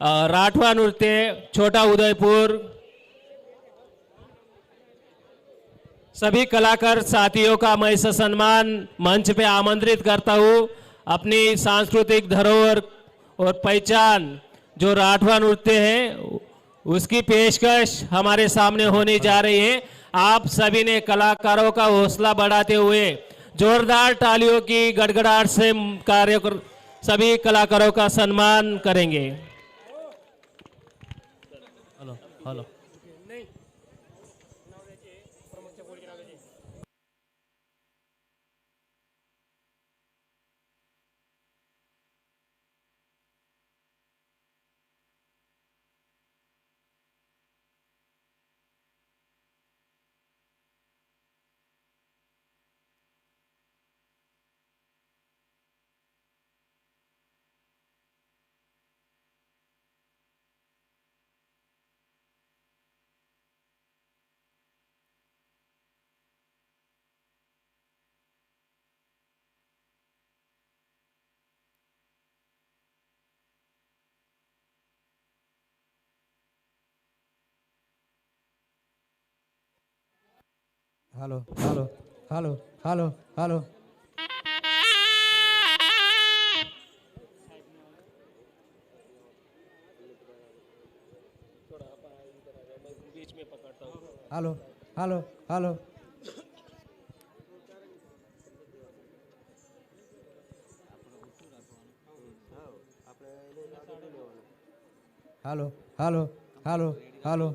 राठवा नृत्य छोटा उदयपुर। सभी कलाकार साथियों का मैं सम्मान मंच पे आमंत्रित करता हूं। अपनी सांस्कृतिक धरोहर और पहचान जो राठवा नृत्य है उसकी पेशकश हमारे सामने होने जा रही है। आप सभी ने कलाकारों का हौसला बढ़ाते हुए जोरदार तालियों की गड़गड़ाहट से सभी कलाकारों का सम्मान करेंगे। Hello hello hello hello hello hello hello. Hello hello hello hello hello hello hello.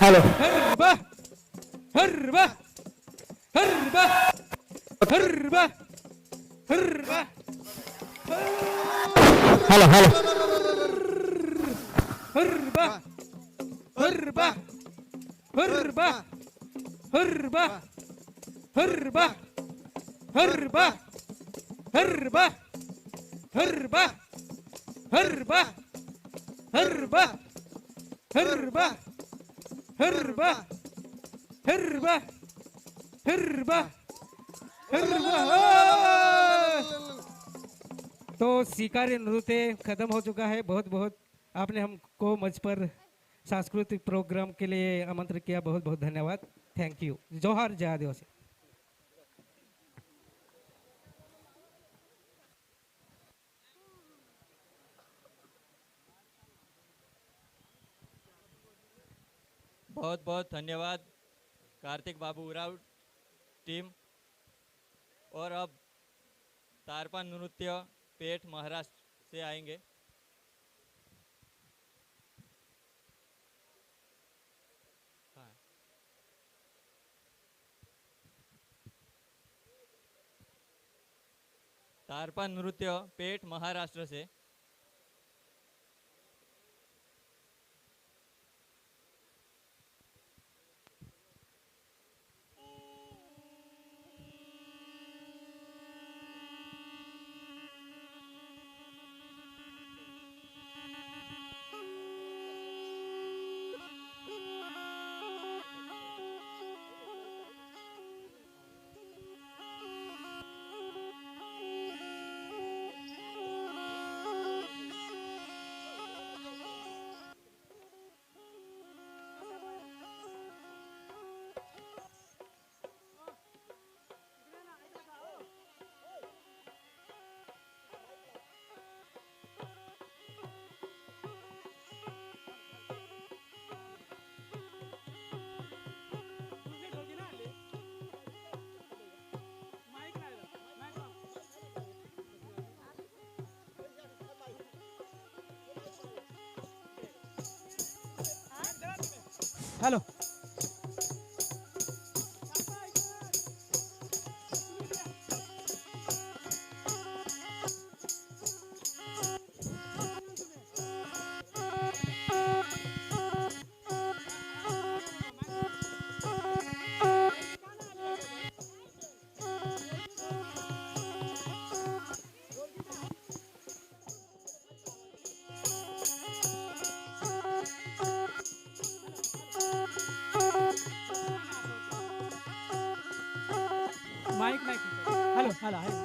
Hello हरबा हरबा हरबा हरबा हरबा हेलो हेलो हरबा हरबा हरबा हरबा हरबा हरबा हरबा हरबा हरबा हरबा हरबा हरबा हरबा हरबा हरबा। तो शिकारी नृत्य खत्म हो चुका है। बहुत बहुत आपने हमको मंच पर सांस्कृतिक प्रोग्राम के लिए आमंत्रित किया, बहुत बहुत धन्यवाद। Thank you. जोहार जय आदिवासी। बहुत बहुत धन्यवाद कार्तिक बाबू उराव टीम। और अब तारपा नृत्य पेठ महाराष्ट्र से आएंगे। हाँ। तारपा नृत्य पेठ महाराष्ट्र से hello mike mike hello hello hello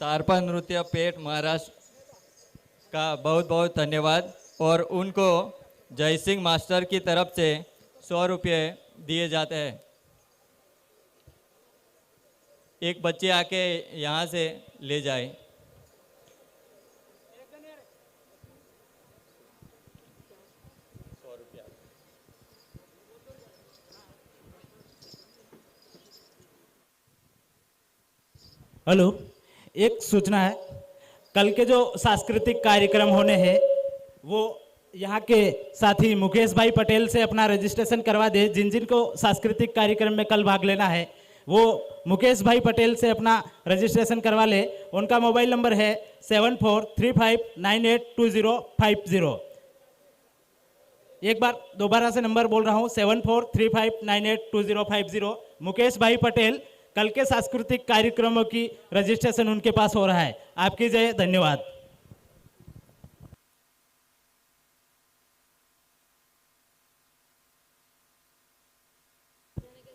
Tarpa नृत्य पेट महाराष्ट्र का बहुत बहुत धन्यवाद। और उनको जय सिंह मास्टर की तरफ से 100 रुपये दिए जाते हैं। एक बच्चे आके यहाँ से ले जाए। हेलो, एक सूचना है। कल के जो सांस्कृतिक कार्यक्रम होने हैं वो यहाँ के साथी मुकेश भाई पटेल से अपना रजिस्ट्रेशन करवा दे। जिन जिन को सांस्कृतिक कार्यक्रम में कल भाग लेना है वो मुकेश भाई पटेल से अपना रजिस्ट्रेशन करवा ले। उनका मोबाइल नंबर है 7435982050। एक बार दोबारा से नंबर बोल रहा हूँ, 7435982050। मुकेश भाई पटेल, कल के सांस्कृतिक कार्यक्रमों की रजिस्ट्रेशन उनके पास हो रहा है। आपकी जय, धन्यवाद।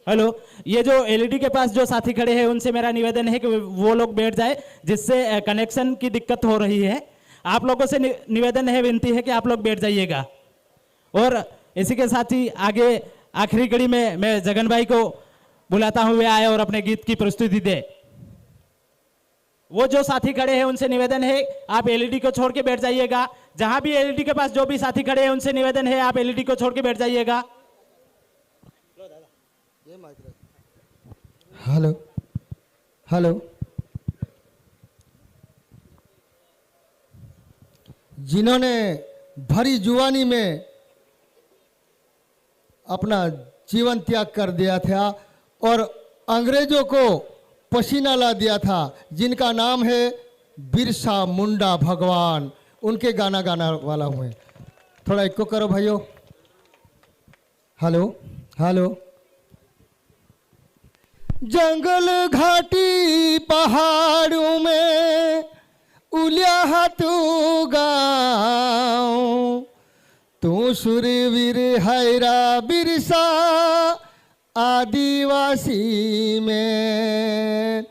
हेलो, ये जो एलईडी के पास जो साथी खड़े हैं उनसे मेरा निवेदन है कि वो लोग बैठ जाए, जिससे कनेक्शन की दिक्कत हो रही है। आप लोगों से निवेदन है, विनती है कि आप लोग बैठ जाइएगा। और इसी के साथ ही आगे आखिरी कड़ी में मैं जगन भाई को बुलाता हूं, वे आए और अपने गीत की प्रस्तुति दे। वो जो साथी खड़े हैं उनसे निवेदन है आप एलईडी को छोड़ के बैठ जाइएगा। जहां भी एलईडी के पास जो भी साथी खड़े हैं उनसे निवेदन है आप एलईडी को छोड़ के बैठ जाइएगा। हेलो हेलो, जिन्होंने भरी जुवानी में अपना जीवन त्याग कर दिया था और अंग्रेजों को पसीना ला दिया था, जिनका नाम है बिरसा मुंडा भगवान, उनके गाना गाना वाला हूँ। थोड़ा इको करो भाइयों। Hello hello. जंगल घाटी पहाड़ों में उलिया हाथों गाँव, तू सूरवीर हैरा बिरसा आदिवासी में।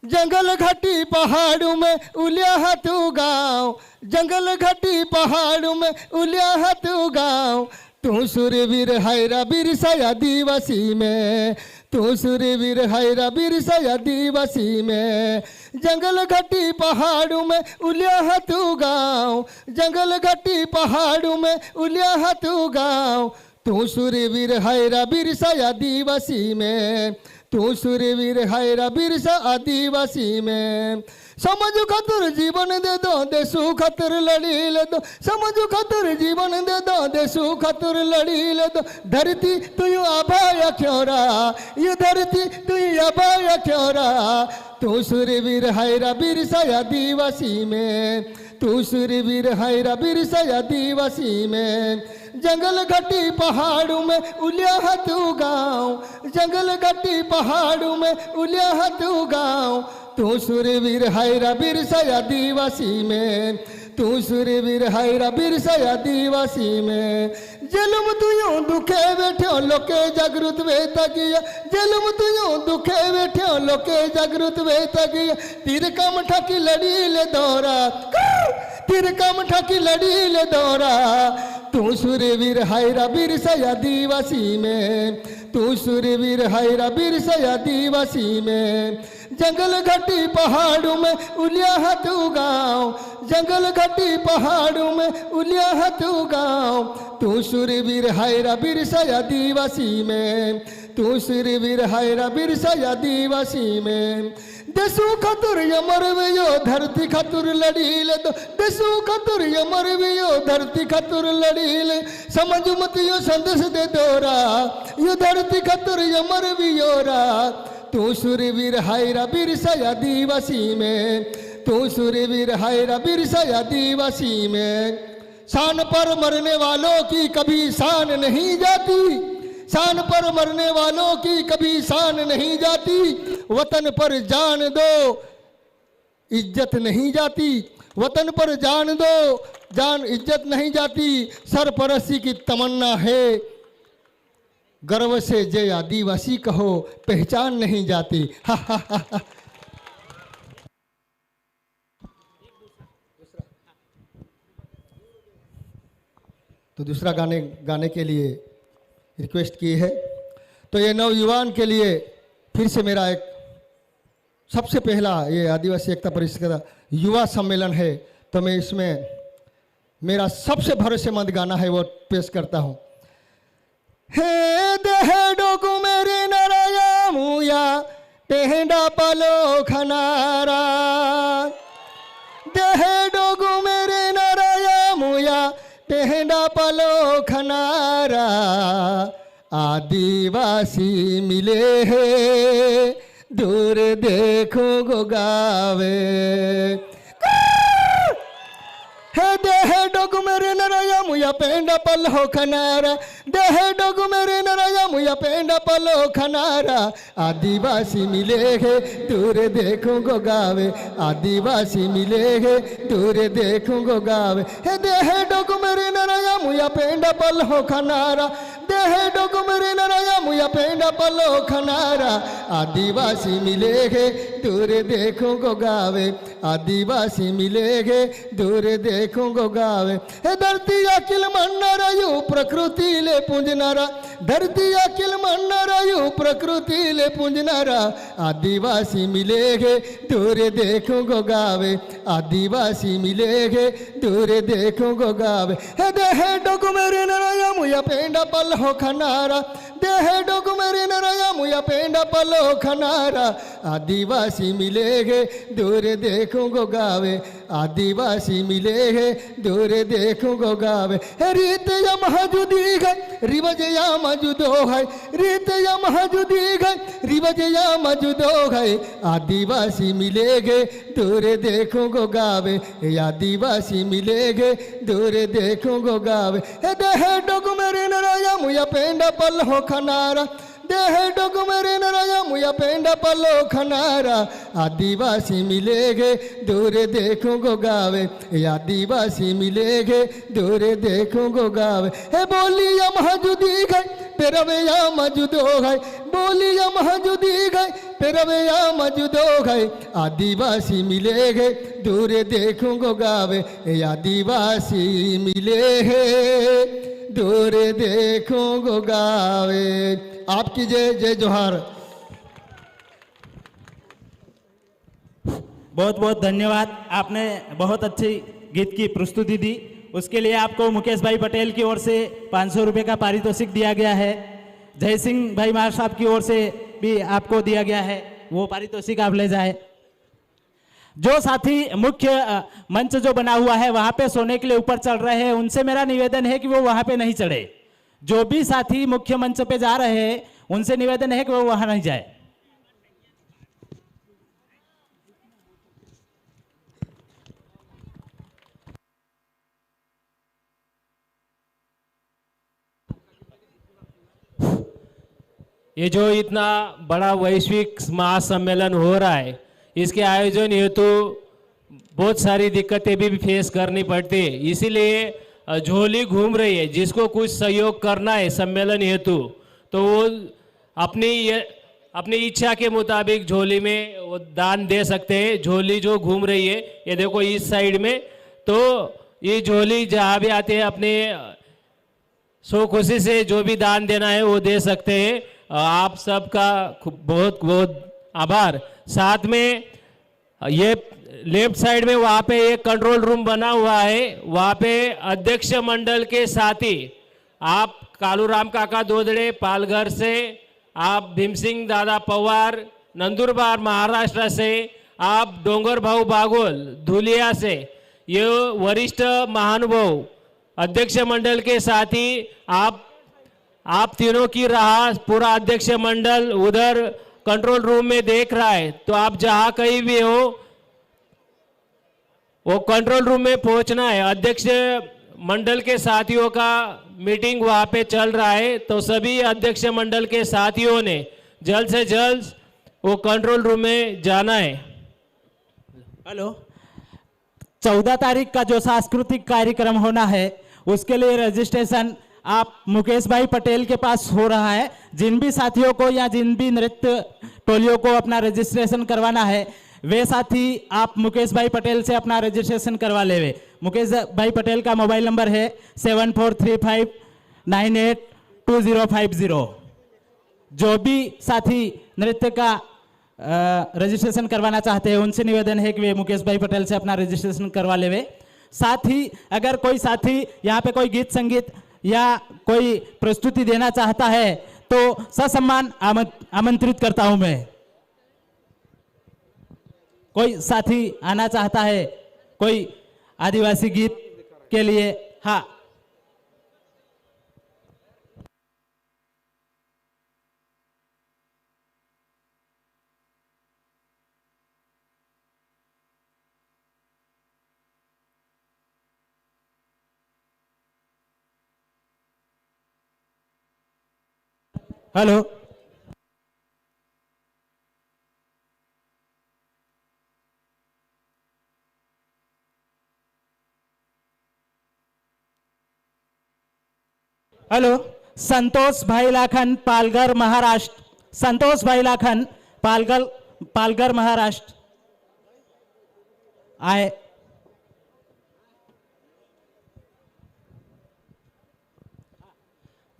जंगल घाटी पहाड़ों में उलिया हाथों गाँव, जंगल घाटी पहाड़ों में उलिया हाथों गाँव, तू सूरवीर हैरा बिरसा आदिवासी में, तू सूरवीर हैरा बिरसा आदिवासी में। जंगल घाटी पहाड़ों में उलिया हाथों गाँव, जंगल घाटी पहाड़ों में उलिया हाथों गाँव, तू सूरवीर हैरा बिरसा आदिवासी में, तू सूरवीर हैरा बिरसा आदिवासी में। समझ खातिर जीवन दे दो, देशु खातिर लड़ी ले दो, समझ खातिर जीवन दे दो, देशु खातिर लड़ी ले दो। धरती तू आबाया क्यों रहा, ये धरती तू आबाया क्यों रहा, तू सूरवीर हैरा बिरसा आदिवासी में, तू सूरवीर हैरा बिरसा आदिवासी में। जंगल घाटी पहाड़ों में उलिया हाथों गाँव, जंगल घाटी पहाड़ों में उलिया हाथों गाँव, तू सूरवीर हैरा बिरसा आदिवासी में, तू सूरवीर हैरा बिरसा आदिवासी में। जलम तुयो दुखे बैठो लोके जागृत वे तगिया, जलम तुयो दुखे बैठो लोके जागृत वे तगिया। तीर कम ठाकी लड़ी ले दौरा, तीर कम ठाकी लड़ी ले दौरा, तू सूरवीर हैरा बिरसा आदिवासी में, तू सूरवीर हैरा बिरसा आदिवासी में। जंगल घाटी पहाड़ों में उलिया हाथों गाँव, जंगल घाटी पहाड़ों में उलिया हाथों गाँव, तू सूरवीर हैरा बिरसा आदिवासी में, तू सूरवीर हैरा बिरसा आदिवासी में। देशु खातिर यमर वियो धरती खातिर लड़ी ले दो, देशु खातिर यमर वियो धरती खातिर लड़ी ले। समझ मत यो संदेश दे दोरा, यो धरती खातिर यमर वियोरा, तू सूरवीर हैरा बिरसा आदिवासी में, तू सूरवीर हैरा बिरसा आदिवासी में। शान पर मरने वालों की कभी शान नहीं जाती, शान पर मरने वालों की कभी शान नहीं जाती, वतन पर जान दो इज्जत नहीं जाती, वतन पर जान दो जान इज्जत नहीं जाती। सरपरस्ती की तमन्ना है, गर्व से जय आदिवासी कहो, पहचान नहीं जाती। तो दूसरा गाने गाने के लिए रिक्वेस्ट की है। तो ये नवयुवान के लिए फिर से मेरा एक सबसे पहला ये आदिवासी एकता परिषद का युवा सम्मेलन है, तो मैं इसमें मेरा सबसे भरोसेमंद गाना है वो पेश करता हूँ। हे देहे डोगु मेरे नराया मुया टेहडा पलो खनारा, देहे डोगु मेरे नराया मुया टेहडा पलो खनारा, आदिवासी मिले हैं दूर देखो गो गावे। हे देहे डोगु मेरे नराया मुया पेंडा पल हो खनारा, देहे डोगु मेरे नराया मुया पेंडा पल हो खनारा, आदिवासी मिले हैं दूर देखो गो गावे, आदिवासी मिले हैं दूर देखो गो गावे। हे देहे डोगु मेरे नराया मुया पेंडा पल हो खनारा, देहे डोगु मेरे नराया मुया पेंडा पल हो खनारा, आदिवासी मिले हैं दूर देखो गो गावे, आदिवासी मिले हैं दूर देखो गो गावे। हे धरती अखिल मन्नरायु प्रकृति ले पुंजनारा, धरती अखिल मन्नरायु प्रकृति ले पुंजनारा, आदिवासी मिले हैं दूर देखो गो गावे, आदिवासी मिले हैं दूर देखो गो गावे। हे देहे डोगु मेरे नराया मुया पेंडा पल हो खनारा, देहे डोगु मेरे नराया मुया पेंडा पल हो खनारा, आदिवासी मिले हैं दूर देखो गो गावे, आदिवासी मिले हैं दूर देखो गो गावे। हे रीत या महाजुदी गए रिवज या मजुदो है, रीत या महाजुदी गए रिवज या मजुदो है, आदिवासी मिलेगे दूर देखो गो गावे, आदिवासी मिलेगे दूर देखो गो गावे। हे देहे डोगु मेरे नराया मुया पेंडा पल हो खनारा, देहे डोगु मेरे नराया मुया पेंडा पल हो खनारा, आदिवासी मिलेगे दूर देखो गो गावे, आदिवासी मिलेगे दूर देखो गो गावे। हे बोली या महाजुदी गए पेरवे या मजुदो है, बोली या महाजुदी गए पेरवे या मजुदो है, आदिवासी मिलेगे दूर देखो गो गावे, आदिवासी मिले हैं दूर देखो गो गावे। आपकी जय जय जोहार। बहुत बहुत धन्यवाद, आपने बहुत अच्छी गीत की प्रस्तुति दी। उसके लिए आपको मुकेश भाई पटेल की ओर से 500 रुपये का पारितोषिक दिया गया है। जय सिंह भाई मार साहब की ओर से भी आपको दिया गया है, वो पारितोषिक आप ले जाए। जो साथी मुख्य मंच जो बना हुआ है वहां पे सोने के लिए ऊपर चढ़ रहे हैं, उनसे मेरा निवेदन है कि वो वहां पे नहीं चढ़े। जो भी साथी मुख्य मंच पे जा रहे हैं उनसे निवेदन है कि वो वहां नहीं जाए। ये जो इतना बड़ा वैश्विक महासम्मेलन हो रहा है, इसके आयोजन हेतु बहुत सारी दिक्कतें भी फेस करनी पड़ती है, इसीलिए झोली घूम रही है। जिसको कुछ सहयोग करना है सम्मेलन हेतु तो वो अपनी इच्छा के मुताबिक झोली में वो दान दे सकते हैं। झोली जो घूम रही है ये देखो इस साइड में, तो ये झोली जहाँ भी आते हैं अपने सो खुशी से जो भी दान देना है वो दे सकते हैं। आप सबका बहुत बहुत आभार। साथ में ये लेफ्ट साइड में वहाँ पे एक कंट्रोल रूम बना हुआ है, वहाँ पे अध्यक्ष मंडल के साथी आप कालूराम काका दोदड़े पालघर से, आप भीम सिंह दादा पवार नंदुरबार महाराष्ट्र से, आप डोंगर भाऊ बागोल धुलिया से, ये वरिष्ठ महानुभाव अध्यक्ष मंडल के साथी आप तीनों की राह पूरा अध्यक्ष मंडल उधर कंट्रोल रूम में देख रहा है। तो आप जहाँ कहीं भी हो वो कंट्रोल रूम में पहुंचना है। अध्यक्ष मंडल के साथियों का मीटिंग वहाँ पे चल रहा है, तो सभी अध्यक्ष मंडल के साथियों ने जल्द से जल्द वो कंट्रोल रूम में जाना है। हेलो, 14 तारीख का जो सांस्कृतिक कार्यक्रम होना है उसके लिए रजिस्ट्रेशन आप मुकेश भाई पटेल के पास हो रहा है। जिन भी साथियों को या जिन भी नृत्य टोलियों को अपना रजिस्ट्रेशन करवाना है वे साथी आप मुकेश भाई पटेल से अपना रजिस्ट्रेशन करवा लेवे। मुकेश भाई पटेल का मोबाइल नंबर है 7435982050। जो भी साथी नृत्य का रजिस्ट्रेशन करवाना चाहते हैं उनसे निवेदन है कि वे मुकेश भाई पटेल से अपना रजिस्ट्रेशन करवा लेवे। साथ ही अगर कोई साथी यहाँ पे कोई गीत संगीत या कोई प्रस्तुति देना चाहता है तो ससम्मान आमंत्रित करता हूं मैं। कोई साथी आना चाहता है कोई आदिवासी गीत के लिए? हाँ, हेलो। हेलो, संतोष भाई लाखन, पालघर महाराष्ट्र। संतोष भाई लाखन, पालघर महाराष्ट्र आए।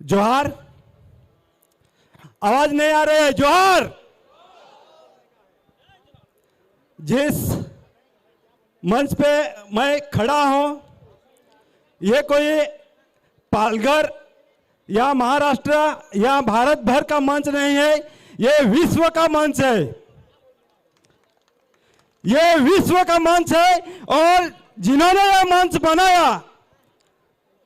जोहार, आवाज नहीं आ रही है। जोहार। जिस मंच पे मैं खड़ा हूं ये कोई पालघर या महाराष्ट्र या भारत भर का मंच नहीं है, ये विश्व का मंच है। ये विश्व का मंच है और जिन्होंने यह मंच बनाया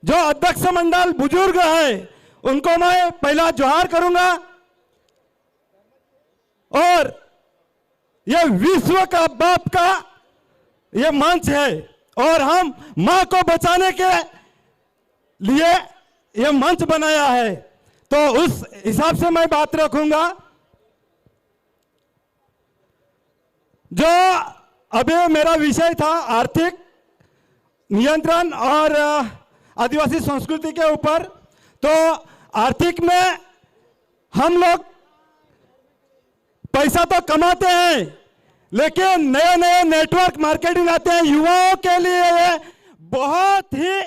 जो अध्यक्ष मंडल बुजुर्ग है उनको मैं पहला जोहार करूंगा। और ये विश्व का बाप का ये मंच है और हम मां को बचाने के लिए ये मंच बनाया है, तो उस हिसाब से मैं बात रखूंगा। जो अभी मेरा विषय था आर्थिक नियंत्रण और आदिवासी संस्कृति के ऊपर, तो आर्थिक में हम लोग पैसा तो कमाते हैं लेकिन नए नए नेटवर्क मार्केटिंग आते हैं, युवाओं के लिए ये बहुत ही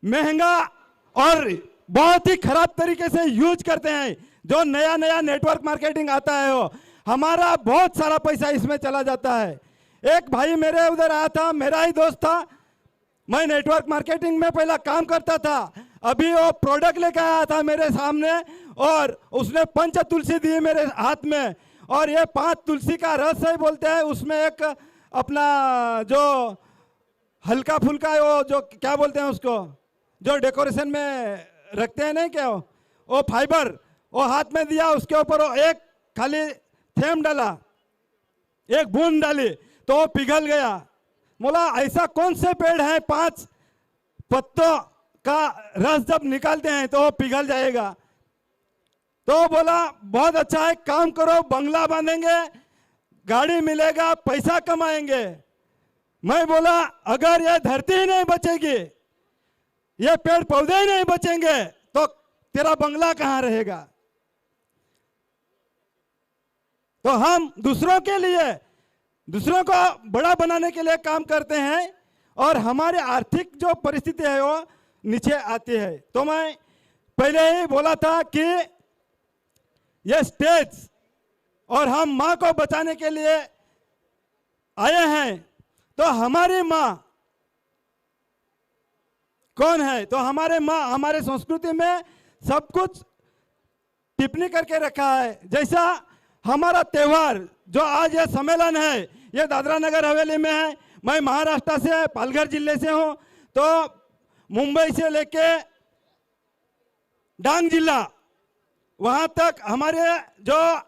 महंगा और बहुत ही खराब तरीके से यूज करते हैं। जो नया नया नेटवर्क मार्केटिंग आता है वो हमारा बहुत सारा पैसा इसमें चला जाता है। एक भाई मेरे उधर आया था, मेरा ही दोस्त था, मैं नेटवर्क मार्केटिंग में पहला काम करता था, अभी वो प्रोडक्ट लेकर आया था मेरे सामने और उसने पंच तुलसी दी मेरे हाथ में, और ये 5 तुलसी का रस है बोलते हैं, उसमें एक अपना जो हल्का फुल्का वो जो क्या बोलते हैं उसको जो डेकोरेशन में रखते हैं नहीं क्या वो फाइबर वो हाथ में दिया, उसके ऊपर वो एक खाली थेम डाला, एक बूंद डाली तो वो पिघल गया। बोला ऐसा कौन से पेड़ है 5 पत्तों का रस जब निकालते हैं तो वो पिघल जाएगा। तो बोला बहुत अच्छा है, काम करो, बंगला बांधेंगे, गाड़ी मिलेगा, पैसा कमाएंगे। मैं बोला अगर ये धरती ही नहीं बचेगी, ये पेड़ पौधे ही नहीं बचेंगे तो तेरा बंगला कहां रहेगा। तो हम दूसरों के लिए, दूसरों को बड़ा बनाने के लिए काम करते हैं और हमारे आर्थिक जो परिस्थिति है वो नीचे आती है। तो मैं पहले ही बोला था कि ये स्टेज और हम माँ को बचाने के लिए आए हैं। तो हमारी माँ कौन है? तो हमारे माँ हमारे संस्कृति में सब कुछ टिप्पणी करके रखा है। जैसा हमारा त्योहार जो आज ये सम्मेलन है ये दादरा नगर हवेली में है। मैं महाराष्ट्र से पालघर जिले से हूँ, तो मुंबई से लेके डांग जिला वहाँ तक हमारे जो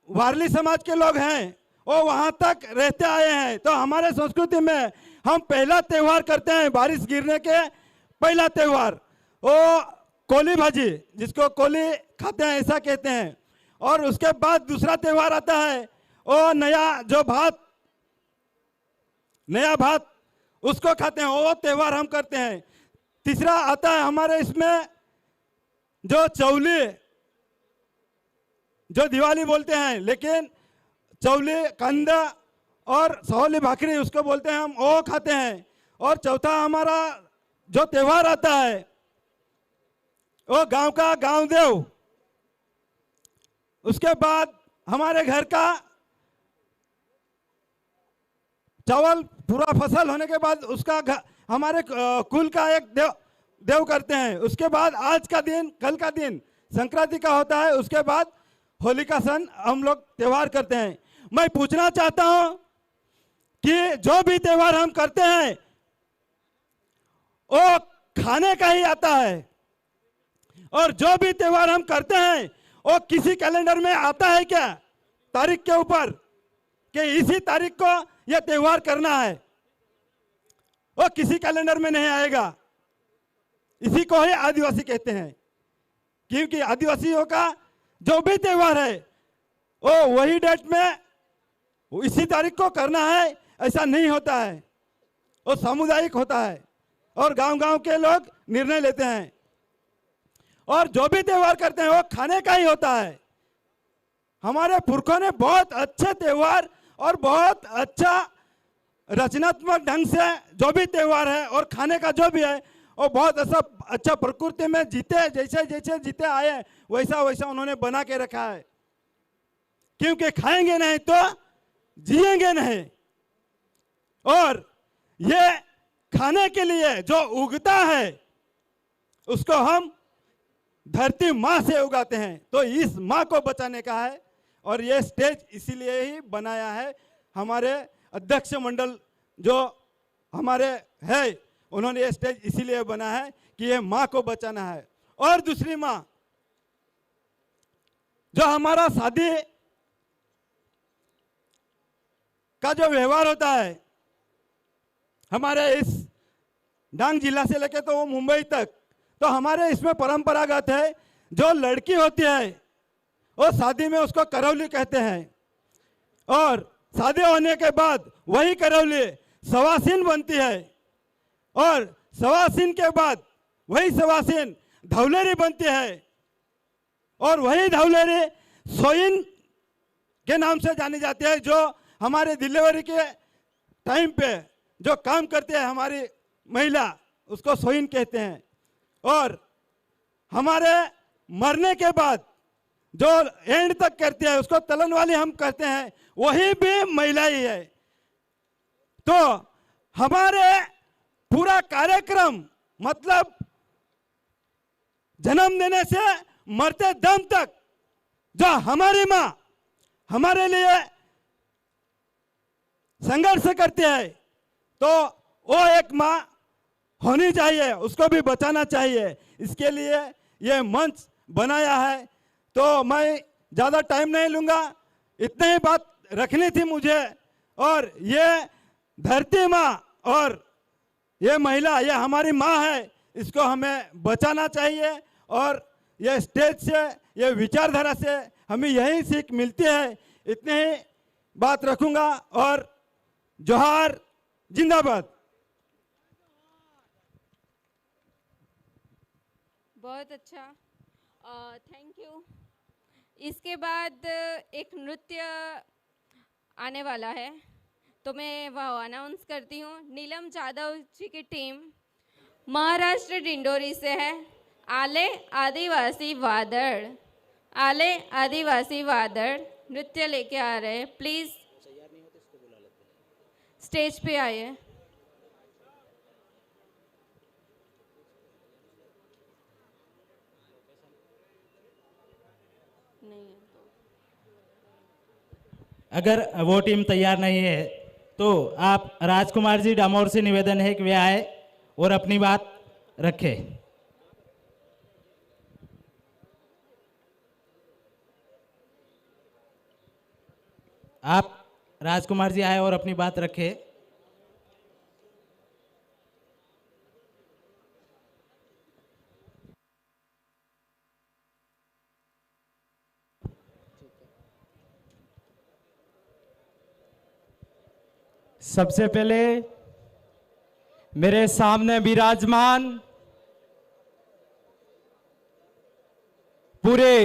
वारली समाज के लोग हैं वो वहाँ तक रहते आए हैं। तो हमारे संस्कृति में हम पहला त्यौहार करते हैं बारिश गिरने के पहला त्यौहार, वो कोली भाजी जिसको कोली खाते हैं ऐसा कहते हैं। और उसके बाद दूसरा त्यौहार आता है वो नया जो भात, नया भात उसको खाते हैं, वो त्यौहार हम करते हैं। तीसरा आता है हमारे इसमें जो चौली, जो दिवाली बोलते हैं, लेकिन चौली कंद और सहोली भाकरी उसको बोलते हैं, हम वो खाते हैं। और चौथा हमारा जो त्योहार आता है वो गांव का गांव देव। उसके बाद हमारे घर का चावल पूरा फसल होने के बाद उसका हमारे कुल का एक देव करते हैं। उसके बाद आज का दिन, कल का दिन संक्रांति का होता है। उसके बाद होली का सन हम लोग त्योहार करते हैं। मैं पूछना चाहता हूं कि जो भी त्योहार हम करते हैं वो खाने का ही आता है, और जो भी त्योहार हम करते हैं वो किसी कैलेंडर में आता है क्या तारीख के ऊपर कि इसी तारीख को यह त्योहार करना है? वो किसी कैलेंडर में नहीं आएगा। इसी को ही आदिवासी कहते हैं, क्योंकि आदिवासियों का जो भी त्योहार है वो वही डेट में इसी तारीख को करना है, ऐसा नहीं होता है। वो सामुदायिक होता है और गांव-गांव के लोग निर्णय लेते हैं। और जो भी त्योहार करते हैं वो खाने का ही होता है। हमारे पुरखों ने बहुत अच्छे त्योहार और बहुत अच्छा रचनात्मक ढंग से जो भी त्योहार है और खाने का जो भी है वो बहुत अच्छा प्रकृति में जीते, जैसे जैसे जीते आए वैसा वैसा उन्होंने बना के रखा है। क्योंकि खाएंगे नहीं तो जिएंगे नहीं। और ये खाने के लिए जो उगता है उसको हम धरती माँ से उगाते हैं, तो इस माँ को बचाने का है। और ये स्टेज इसीलिए ही बनाया है। हमारे अध्यक्ष मंडल जो हमारे है उन्होंने ये स्टेज इसीलिए बना है कि ये माँ को बचाना है। और दूसरी माँ, जो हमारा शादी का जो व्यवहार होता है हमारे इस डांग जिला से लेके तो वो मुंबई तक, तो हमारे इसमें परंपरागत है, जो लड़की होती है वो शादी में उसको करौली कहते हैं। और शादी होने के बाद वही करौली सवासिन बनती है, और सवासिन के बाद वही सवासिन धौलेरी बनती है, और वही धौलेरी सोइन के नाम से जानी जाती है। जो हमारे डिलीवरी के टाइम पे जो काम करते हैं हमारी महिला, उसको सोइन कहते हैं। और हमारे मरने के बाद जो एंड तक करती है उसको तलन वाली हम कहते हैं, वही भी महिला ही है। तो हमारे पूरा कार्यक्रम मतलब जन्म देने से मरते दम तक जो हमारी माँ हमारे लिए संघर्ष करती है, तो वो एक माँ होनी चाहिए, उसको भी बचाना चाहिए। इसके लिए ये मंच बनाया है। तो मैं ज़्यादा टाइम नहीं लूँगा, इतने ही बात रखनी थी मुझे। और ये धरती माँ और ये महिला, ये हमारी माँ है, इसको हमें बचाना चाहिए। और ये स्टेज से, ये विचारधारा से हमें यही सीख मिलती है। इतने ही बात रखूँगा। और जोहार, जिंदाबाद। बहुत अच्छा, थैंक यू। इसके बाद एक नृत्य आने वाला है, तो मैं वह अनाउंस करती हूँ। नीलम जाधव जी की टीम महाराष्ट्र डिंडोरी से है। आले आदिवासी वादड़, आले आदिवासी वादड़ नृत्य लेके आ रहे हैं। प्लीज़ स्टेज पे आइए। अगर वो टीम तैयार नहीं है तो आप राजकुमार जी डामोर से निवेदन है कि वे आए और अपनी बात रखें। आप राजकुमार जी आए और अपनी बात रखें। सबसे पहले मेरे सामने विराजमान पूरे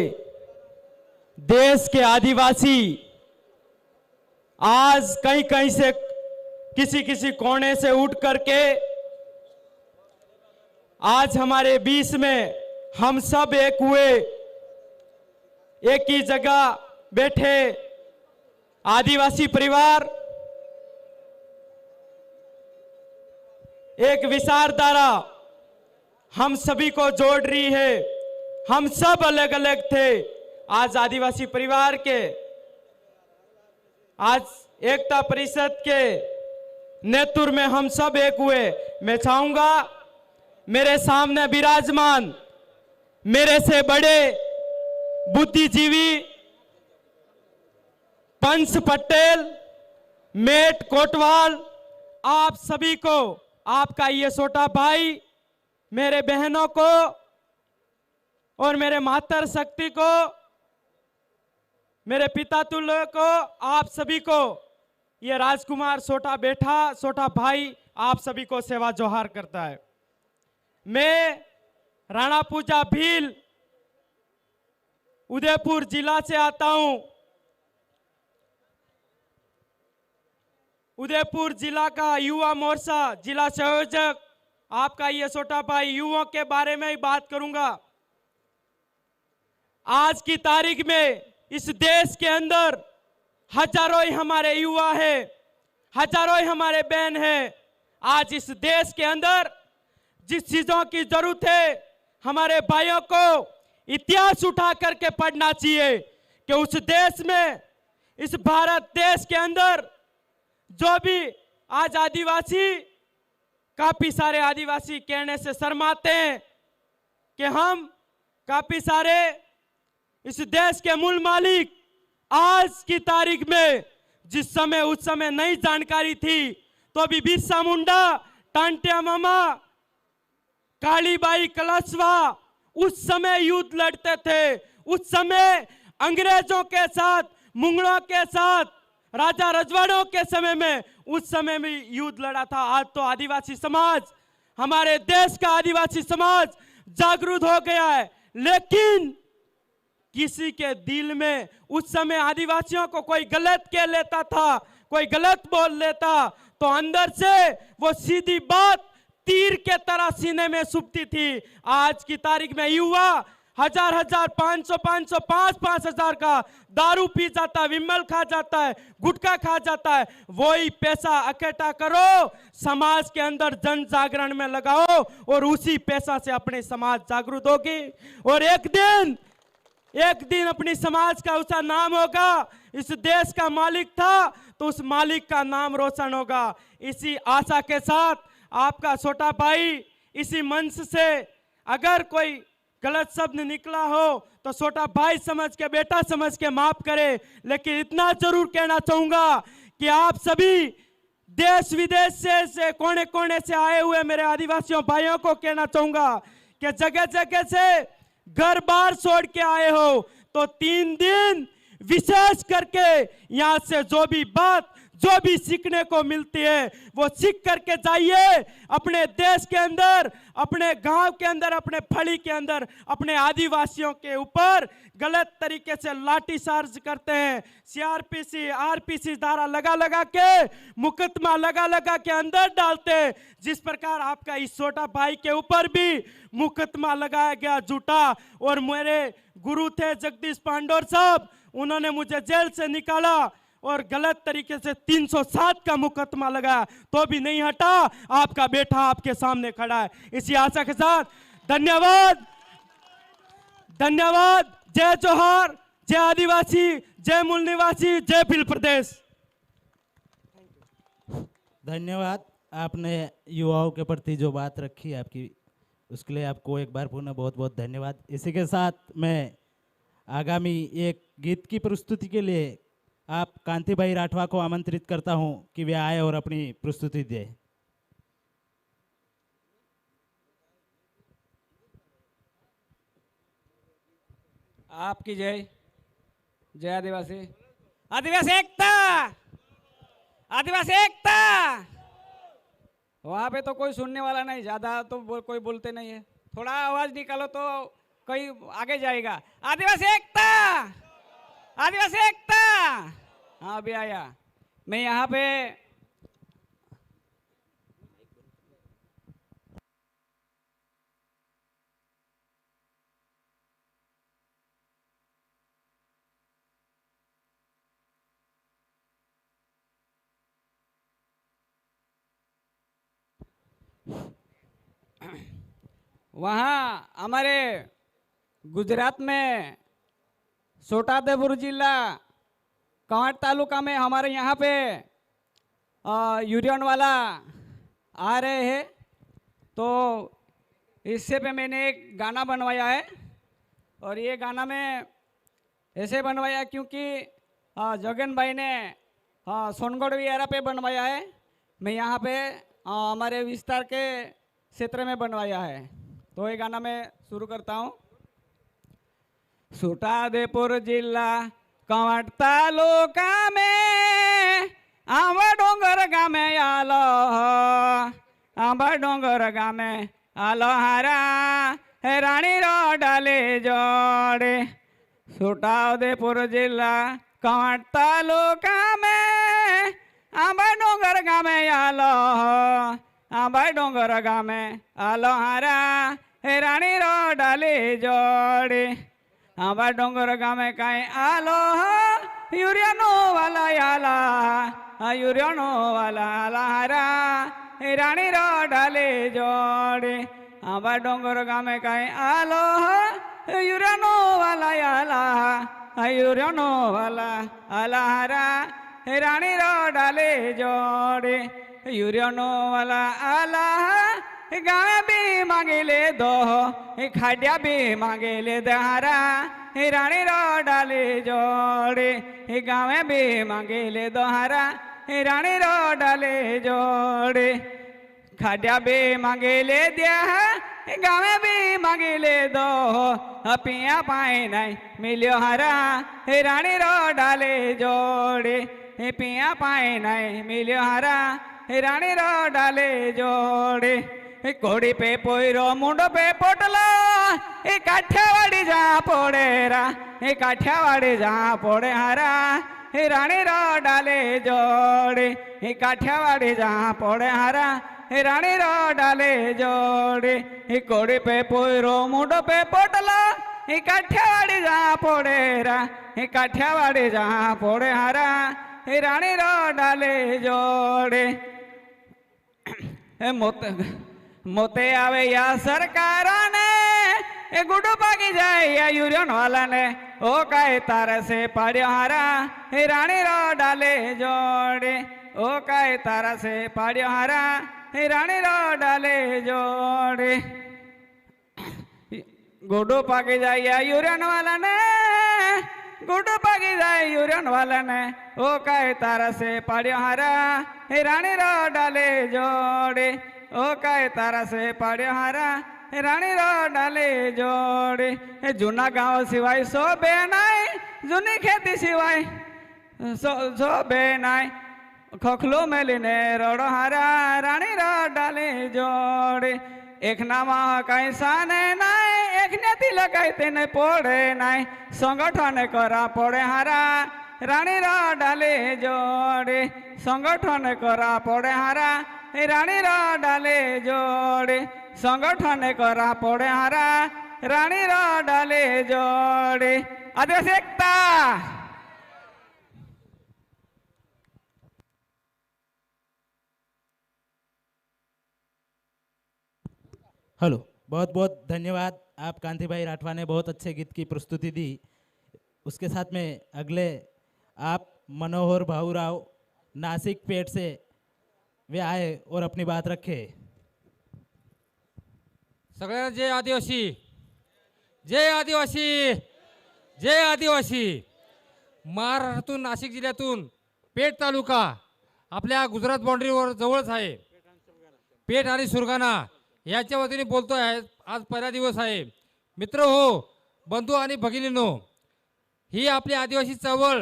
देश के आदिवासी आज कहीं कहीं से किसी किसी कोने से उठ करके आज हमारे बीच में हम सब एक हुए, एक ही जगह बैठे आदिवासी परिवार एक विचारधारा हम सभी को जोड़ रही है। हम सब अलग अलग थे, आज आदिवासी परिवार के आज एकता परिषद के नेतृत्व में हम सब एक हुए। मैं चाहूंगा मेरे सामने विराजमान मेरे से बड़े बुद्धिजीवी पंच पटेल, मेट कोटवाल, आप सभी को, आपका ये छोटा भाई, मेरे बहनों को और मेरे मातर शक्ति को, मेरे पिता तुल्य को, आप सभी को ये राजकुमार छोटा बेटा, छोटा भाई, आप सभी को सेवा जोहार करता है। मैं राणा पूजा भील उदयपुर जिला से आता हूं। उदयपुर जिला का युवा मोर्चा जिला संयोजक, आपका ये छोटा भाई, युवाओं के बारे में ही बात करूंगा। आज की तारीख में इस देश के अंदर हजारों ही हमारे युवा हैं, हजारों ही हमारे बहन हैं। आज इस देश के अंदर जिस चीजों की जरूरत है, हमारे भाइयों को इतिहास उठा करके पढ़ना चाहिए कि उस देश में, इस भारत देश के अंदर जो भी आज आदिवासी, काफी सारे आदिवासी कहने से शर्माते हैं कि हम काफी सारे इस देश के मूल मालिक, आज की तारीख में जिस समय उस समय नई जानकारी थी तो अभी बिरसा मुंडा, टांटिया मामा, कालीबाई कलशवा उस समय युद्ध लड़ते थे। उस समय अंग्रेजों के साथ, मुगलों के साथ, राजा रजवाड़ों के समय में, उस समय में युद्ध लड़ा था। आज तो आदिवासी समाज, हमारे देश का आदिवासी समाज जागरूक हो गया है, लेकिन किसी के दिल में उस समय आदिवासियों को कोई गलत कह लेता था, कोई गलत बोल लेता तो अंदर से वो सीधी बात तीर के तरह सीने में चुभती थी। आज की तारीख में युवा हजार हजार, 500 500, 5,000 का दारू पी जाता है, विमल खा जाता है, गुटखा खा जाता है। वही पैसा इकट्ठा करो, समाज के अंदर जन जागरण में लगाओ और उसी पैसा से अपने समाज जागरूक होगी और एक दिन अपनी समाज का उसका नाम होगा। इस देश का मालिक था तो उस मालिक का नाम रोशन होगा। इसी आशा के साथ आपका छोटा भाई इसी मंच से अगर कोई गलत शब्द निकला हो तो छोटा भाई समझ के, बेटा समझ के माफ करे, लेकिन इतना जरूर कहना चाहूंगा कि आप सभी देश विदेश से कोने कोने से आए हुए मेरे आदिवासियों भाइयों को कहना चाहूंगा कि जगह जगह से घर बार छोड़ के आए हो तो 3 दिन विशेष करके यहाँ से जो भी बात, जो भी सीखने को मिलती है वो सीख करके जाइए। अपने देश के अंदर, अपने गांव के अंदर, अपने फली के अंदर अपने आदिवासियों के ऊपर गलत तरीके से लाठीचार्ज करते हैं, सीआरपीसी, आरपीसी धारा लगा लगा के, मुकदमा लगा लगा के अंदर डालते हैं। जिस प्रकार आपका इस छोटा भाई के ऊपर भी मुकदमा लगाया गया झूठा, और मेरे गुरु थे जगदीश पांडोर साहब, उन्होंने मुझे जेल से निकाला और गलत तरीके से 307 का मुकदमा लगाया तो भी नहीं हटा। आपका बेटा आपके सामने खड़ा है। इसी आशा के साथ धन्यवाद, धन्यवाद। जय जोहार, जय आदिवासी, जय मूल निवासी, जय भील प्रदेश। धन्यवाद। आपने युवाओं के प्रति जो बात रखी आपकी, उसके लिए आपको एक बार पुनः बहुत बहुत धन्यवाद। इसी के साथ मैं आगामी एक गीत की प्रस्तुति के लिए आप कांति भाई राठवा को आमंत्रित करता हूं कि वे आए और अपनी प्रस्तुति दें। आपकी जय, जय आदिवासी, आदिवासी एकता, आदिवासी एकता। वहाँ पे तो कोई सुनने वाला नहीं, ज्यादा तो कोई बोलते नहीं है, थोड़ा आवाज निकालो तो कोई आगे जाएगा। आदिवासी एकता, आदिवासी एकता। हाँ अभी आया। मैं यहाँ पे वहाँ हमारे गुजरात में छोटाउदेपुर जिला कांवड़ तालुका में हमारे यहाँ पे यूरियन वाला आ रहे हैं। तो इससे पे मैंने एक गाना बनवाया है और ये गाना में ऐसे बनवाया क्योंकि जगन भाई ने सोनगढ़ विहारा पे बनवाया है। मैं यहाँ पे हमारे विस्तार के क्षेत्र में बनवाया है। तो ये गाना मैं शुरू करता हूँ। छोटाउदेपुर जिला कांवड़ तालुका में आंबा डोंगर गामे आलो, आंबा डोंगर गामे आलो हारा हे रानी रो डाले जोड़े। छोटाउदेपुर जिला कांवड़ तालुका में आंबा डोंगर गामे आलो, आंबा डोंगर गामे आलो हारा हे रानी रो डाले जोड़े। आंबा डोंगर गामे काई आलो यूरियानो वाला आला, यूरियानो वाला आला हारा हे रानी रो डाले जोड़े। आंबा डोंगर गामे काई आलो यूरियानो वाला आला, यूरियानो वाला आला हारा हे रानी रो डाले जोड़े। यूरियानो वाला आला गाँव भी मांगेले दो, खाडिया भी मांगेले दहारा हे रानी रो डाले जोड़े। गाँव भी मांगेले दोहारा हे रानी रो डाले जोड़े। खाडिया भी मांगेले दिया गाँव भी मांगेले दो, पिया पाए नहीं मिलियो हरा हे रानी रो डाले जोड़े। पिया पाए नहीं मिलियो हरा हे रानी रो डाले जोड़े। कोड़ी पे पोईरो मुंडो पे पोटला काठियावाड़ी जहाँ पोड़ेरा, काठियावाड़ी जहाँ पोड़े हरा हे रानी रो डाले जोड़े। काठियावाड़ी जहाँ पोड़े हरा हे रानी रो डाले जोड़े। कोड़ी पे पोईरो मुंडो पे पोटला काठियावाड़ी जहाँ पोड़ेरा, काठियावाड़ी जहाँ पोड़े हरा हे रानी रो डाले जोड़े। मोते आवे या सरकार ने गुडू पागी जाए या यूरियन वाला ने ओ काहे तारा से पाड़ियो हारा हे रानी रो डाले जोड़े। ओ काहे तारा से पाड़ियो हारा हे रानी रो डाले जोड़े। गुडू पागी जाए या यूरियन वाला ने, गुडू पागी जाए यूरियन वाला ने ओ काहे तारा से पाड़ियो हारा हे रानी रो डाले जोड़े। ओ काहे तारा से पाड़ियो हारा हे रानी रो डाले जोड़े। जूना गाँव सिवाय सो बेनाई, जूनी खेती सिवाय सो बेनाई, खोखलो में लेने रोड़ो हारा रानी रो डाले जोड़े। एक नामा कहीं साने नाई, एक नेती लगाई तेने पोड़े नाई, संगठन करा पोड़े हारा रानी रो डाले जोड़े। संगठन करा पोड़े हारा रानी रो डाले जोड़े। संगठन करा पोड़े हारा रानी रो डाले जोड़े। आदिवासी एकता। हेलो, बहुत बहुत धन्यवाद। आप कांति भाई राठवा ने बहुत अच्छे गीत की प्रस्तुति दी। उसके साथ में अगले आप मनोहर भाऊराव नासिक पेट से वे आए और अपनी बात रखे। सगळ्यांना जय आदिवासी, जय आदिवासी, जय आदिवासी। महाराष्ट्रातून नाशिक जिल्ह्यातून पेठ तालुका आपल्या गुजरात बाउंड्रीवर जवळच आहे। पेठ आणि सुरगाणा याच्या वतीने बोलतोय आहे। आज पहिला दिवस आहे। मित्र हो, बंधू आणि भगिनींनो, ही आपली आदिवासी चळवळ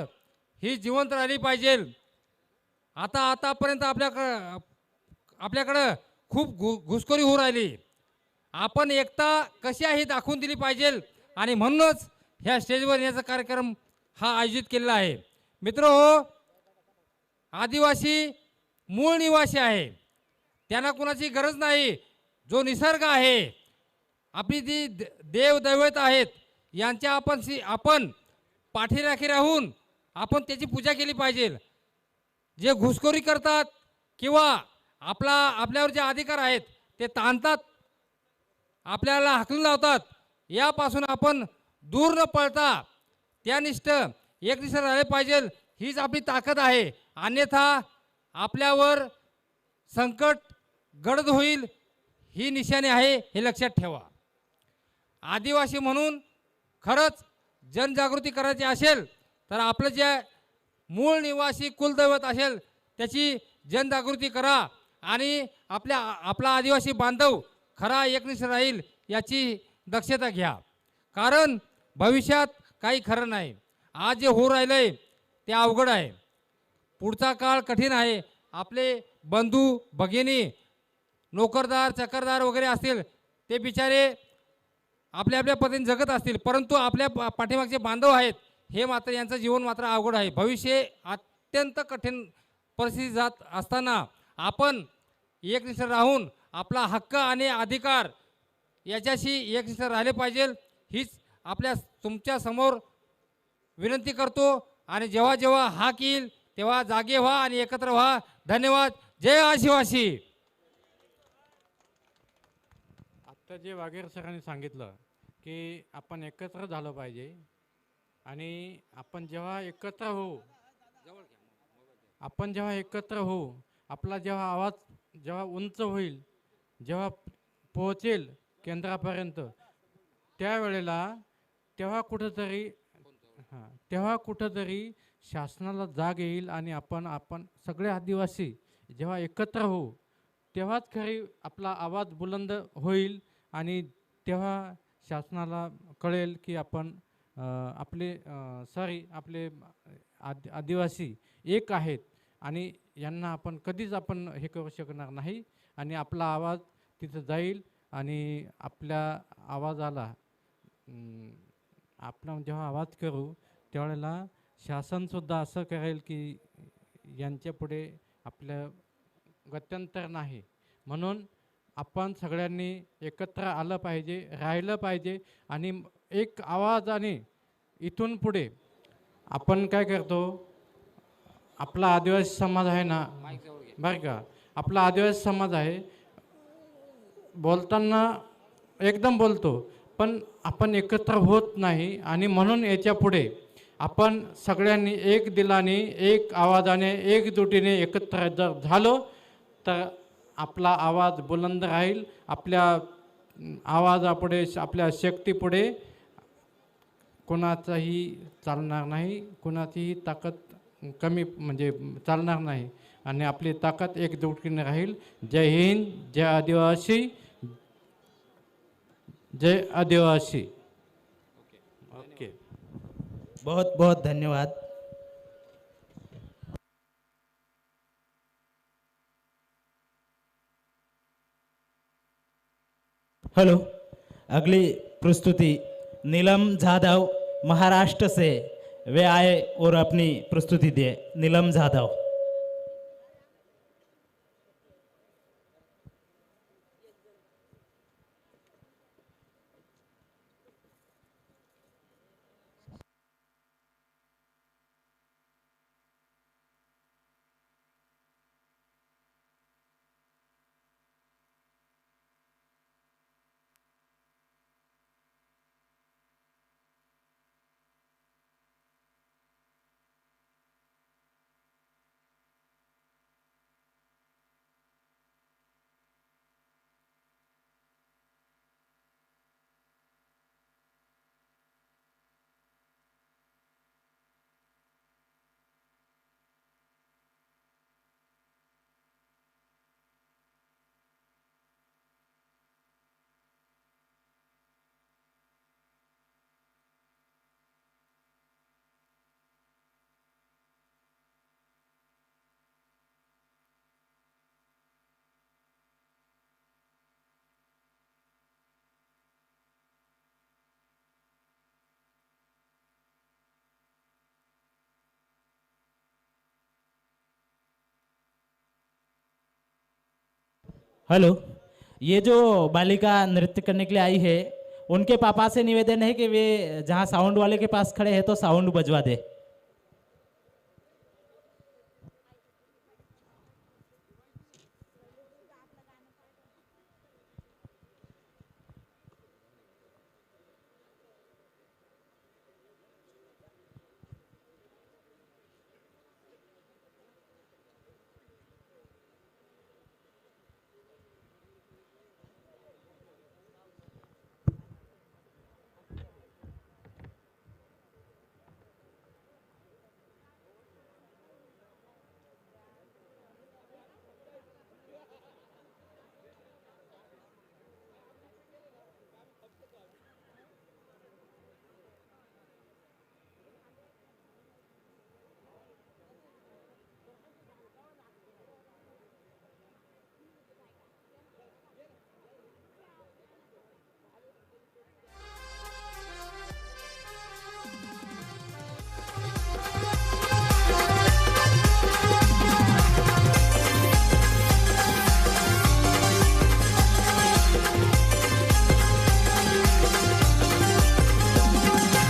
ही जिवंत राहिली पाहिजे। आतापर्यंत आपल्याकडं खूप घुसखोरी होऊ राहिली। आपण एकता कशी आहे दाखवून दिली पाहिजे आणि म्हणूनच ह्या स्टेजवर येण्याचा कार्यक्रम हा आयोजित केलेला आहे। मित्र हो, आदिवासी मूळ निवासी आहे, त्यांना कुणाची गरज नाही. जो निसर्ग आहे, आपली जी देवदैवत आहेत, यांच्या आपण पाठीराखी राहून आपण त्याची पूजा केली पाहिजे. जे घुसखोरी करतात किंवा आपल्यावर जे अधिकार आहेत ते ताणतात, आपल्याला हाकलून लावतात, यापासून आपण दूर न पळता त्यानिष्ठ एकनिष्ठ राहिले पाहिजे. हीच आपली ताकद आहे. अन्यथा आपल्यावर संकट गडद होईल, ही निशाणी आहे, हे लक्षात ठेवा. आदिवासी म्हणून खरंच जनजागृती करायची असेल तर आपलं जे मूळ निवासी कुलदैवत असेल त्याची जनजागृती करा आणि आपला आदिवासी बांधव खरा एकनिष्ठ राहील याची दक्षता घ्या. कारण भविष्यात काही खरं नाही. आज जे होऊ राहिलंय ते अवघड आहे. पुढचा काळ कठीण आहे. आपले बंधू भगिनी नोकरदार चक्करदार वगैरे असतील ते बिचारे आपल्या पद्धतीने जगत असतील, परंतु आपल्या पाठीमागचे बांधव आहेत हे मात्र यांचं जीवन मात्र अवघड आहे. भविष्य अत्यंत कठीण परिस्थिती जात असताना आपण एकनिष्ठ राहून आपला हक्क आणि अधिकार याच्याशी एकनिष्ठ राहिले पाहिजे, हीच तुमच्या समोर विनंती करतो. आणि जेव्हा जेव्हा हाक येईल तेव्हा जागे व्हा आणि एकत्र व्हा. धन्यवाद. जय आदिवासी. आत्ता जे वाघेरे सरांनी सांगितलं की आपण एकत्र झालं पाहिजे आणि आपण जेव्हा एकत्र होऊ आपला जेव्हा आवाज जेव्हा उंच होईल, जेव्हा पोहोचेल केंद्रापर्यंत, तेव्हा कुठंतरी शासनाला जाग येईल आणि आपण सगळे आदिवासी जेव्हा एकत्र होऊ तेव्हाच खरी आपला आवाज बुलंद होईल आणि तेव्हा शासनाला कळेल की आपले आदिवासी एक आहेत आणि यांना आपण कधीच हे करू शकणार नाही. आणि आपला आवाज तिथं जाईल आणि आपल्या आवाजाला आपण जेव्हा आवाज करू त्यावेळेला शासनसुद्धा असं करेल की यांच्या पुढे आपल्या गत्यंतर नाही. म्हणून आपण सगळ्यांनी एकत्र आलं पाहिजे, राहिलं पाहिजे आणि एक आवाजाने इथून पुढे आपण काय करतो, आपला आदिवासी समाज आहे ना, बरं का, आपला आदिवासी समाज आहे, बोलताना एकदम बोलतो पण आपण एकत्र होत नाही. आणि म्हणून याच्या पुढे आपण सगळ्यांनी एक दिलाने, एक आवाजाने, एकजुटीने एकत्र जर झालो तर आपला आवाज बुलंद राहील. आपल्या आवाजापुढे, आपल्या शक्तीपुढे कोणाचाही चालणार नाही, कोणाचीही ताकद कमी चालणार नाही आणि आपली ताकद एकजुटीने राहील. जय हिंद, जय आदिवासी, जय आदिवासी. ओके, बहुत बहुत धन्यवाद. हेलो, अगली प्रस्तुति नीलम जाधव महाराष्ट्र से वे आए और अपनी प्रस्तुति दिए. नीलम जाधव. हेलो, ये जो बालिका नृत्य करने के लिए आई है, उनके पापा से निवेदन है कि वे जहाँ साउंड वाले के पास खड़े हैं तो साउंड बजवा दे।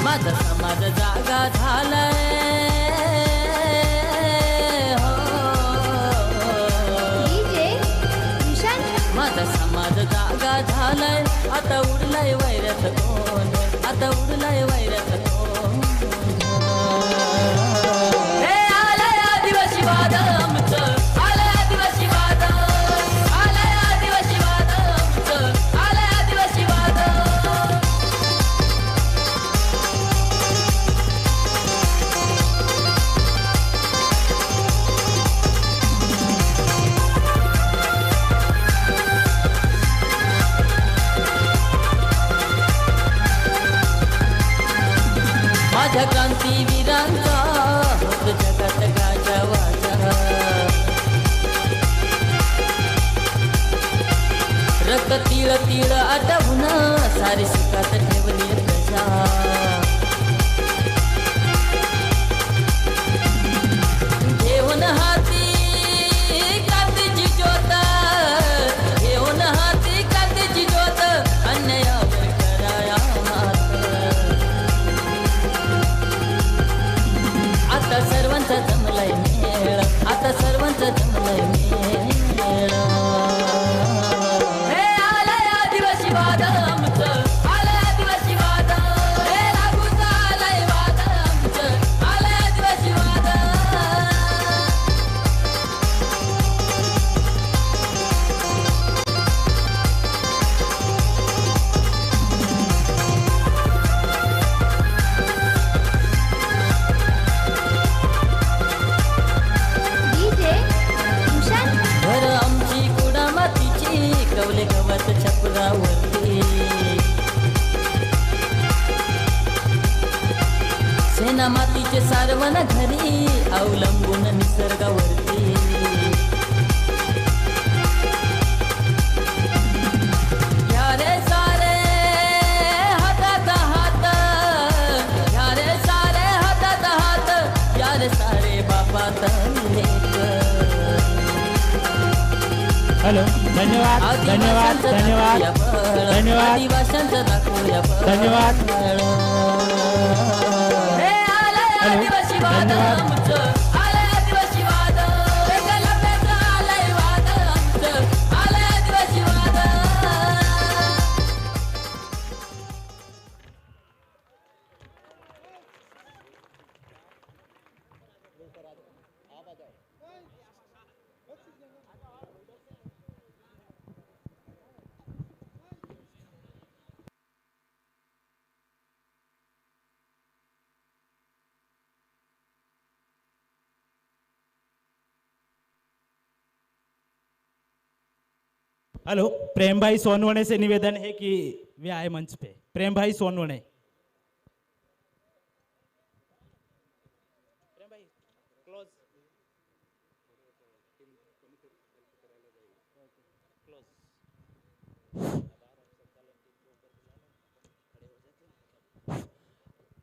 माझा समाज जागा झालाय हो. माझा समाज जागा झालाय, आता उडलाय वैऱ्यात कोण, आता उडलाय वैऱ्यात कोण. हे आलाय आदिवासी वाद आमचं, आलाय आदिवासी वाद, आलाय आदिवासी वाद आमचं, आलाय आदिवासी वाद. माझ्या क्रांतीवीरांचा होत जगात गाजावाजा, रक्त तिळ तिळ आटवून सारी सुखात ठेवली प्रजा. घेऊन हाती क्रांतीची ज्योत, घेऊन हाती क्रांतीची ज्योत, अन्यायावर कराया मात. आता सर्वांचा जमलाय मेळ, आता सर्वांचा जमलाय मेळ. हे आलाय आदिवासी वाद आमचं, आलाय आदिवासी वाद, हे लागूच आलाय वाद आमचं, आलाय आदिवासी वाद. घर आमची कुडा मातीची, कवले गवत छपरावरती. सेना मातीचे सारवण घरी, अवलंबून निसर्गावरती. या रे सारे हातात हात, या रे सारे हातात हात, या रे सारे बापात लेक. हेलो, धन्यवाद धन्यवाद धन्यवाद धन्यवाद आदिवाशांचं दाखवूया बळ. धन्यवाद. हे आलाय आदिवासी वाद आमचं, आलाय आदिवासी वाद, एका लप्याचं आलाय वाद आमचं, आलाय आदिवासी वाद. हेलो, प्रेम भाई सोनवणे से निवेदन है कि वे आए मंच पे. प्रेम भाई सोनवणे.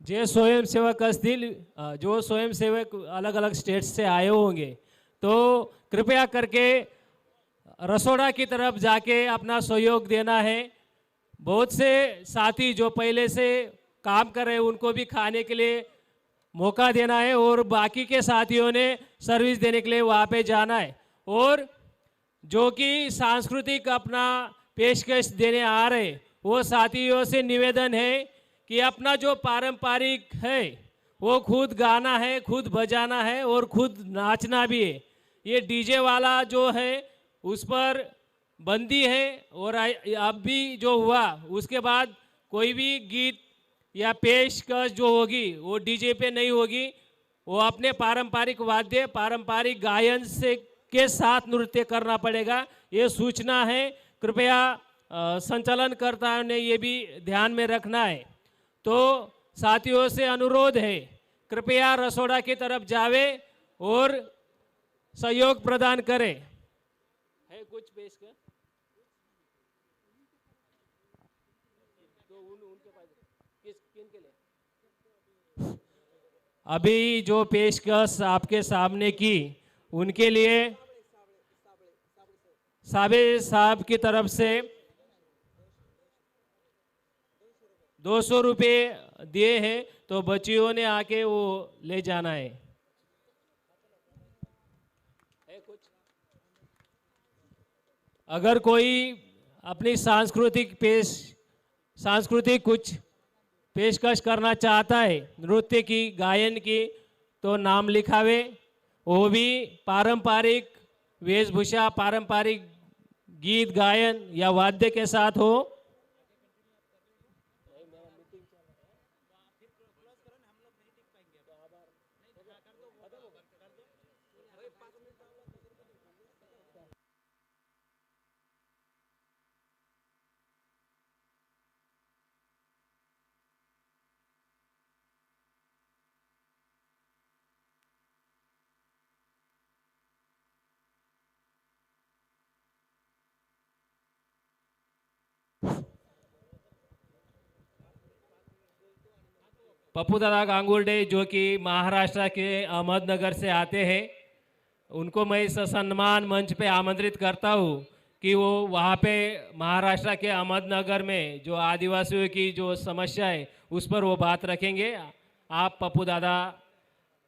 जे स्वयंसेवक असतील, जो स्वयंसेवक अलग अलग स्टेट्स से आए होंगे, तो कृपया करके रसोड़ा की तरफ जाके अपना सहयोग देना है। बहुत से साथी जो पहले से काम कर रहे हैं उनको भी खाने के लिए मौका देना है और बाकी के साथियों ने सर्विस देने के लिए वहाँ पे जाना है। और जो कि सांस्कृतिक अपना पेशकश देने आ रहे वो साथियों से निवेदन है कि अपना जो पारंपरिक है वो खुद गाना है, खुद बजाना है और खुद नाचना भी है। ये डीजे वाला जो है उस पर बंदी है और अब भी जो हुआ उसके बाद कोई भी गीत या पेशकश जो होगी वो डीजे पे नहीं होगी, वो अपने पारंपरिक वाद्य पारंपरिक गायन से के साथ नृत्य करना पड़ेगा। ये सूचना है, कृपया संचालनकर्ताओं ने ये भी ध्यान में रखना है। तो साथियों से अनुरोध है कृपया रसोड़ा की तरफ जावे और सहयोग प्रदान करें। है कुछ पेश कर अभी जो पेशकश आपके सामने की उनके लिए साबे साहब की तरफ से 200 रुपये दिए हैं, तो बच्चियों ने आके वो ले जाना है। कुछ अगर कोई अपनी सांस्कृतिक कुछ पेशकश करना चाहता है नृत्य की गायन की तो नाम लिखावे। वो भी पारंपरिक वेशभूषा पारंपरिक गीत गायन या वाद्य के साथ हो। पप्पू दादा गांगुर्डे जो कि महाराष्ट्र के अहमदनगर से आते हैं, उनको मैं सम्मान मंच पे आमंत्रित करता हूँ कि वो वहाँ पे महाराष्ट्र के अहमदनगर में जो आदिवासियों की जो समस्या है उस पर वो बात रखेंगे। आप पप्पू दादा,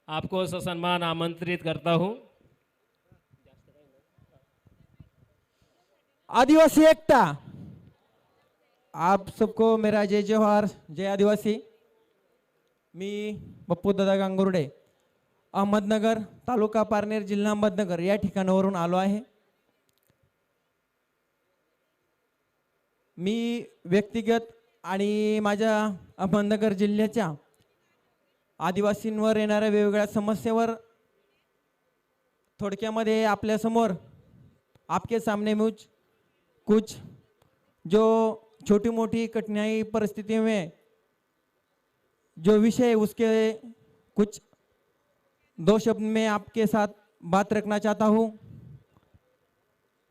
आपको सम्मान आमंत्रित करता हूँ। आदिवासी एकता, आप सबको मेरा जय जोहार, जय आदिवासी। मी पप्पू दादा गांगुर्डे अहमदनगर तालुका पारनेर जिल्हा अहमदनगर या ठिकाणावरून आलो आहे। मी व्यक्तिगत आणि माझ्या अहमदनगर जिल्ह्याच्या आदिवासींवर येणाऱ्या वेगवेगळ्या समस्यावर थोडक्यामध्ये आपल्या समोर आपके सामने मुझ कुछ जो छोटी मोटी कठिनाई परिस्थिति में जो विषय उसके कुछ 2 शब्द में आपके साथ बात रखना चाहता हूँ।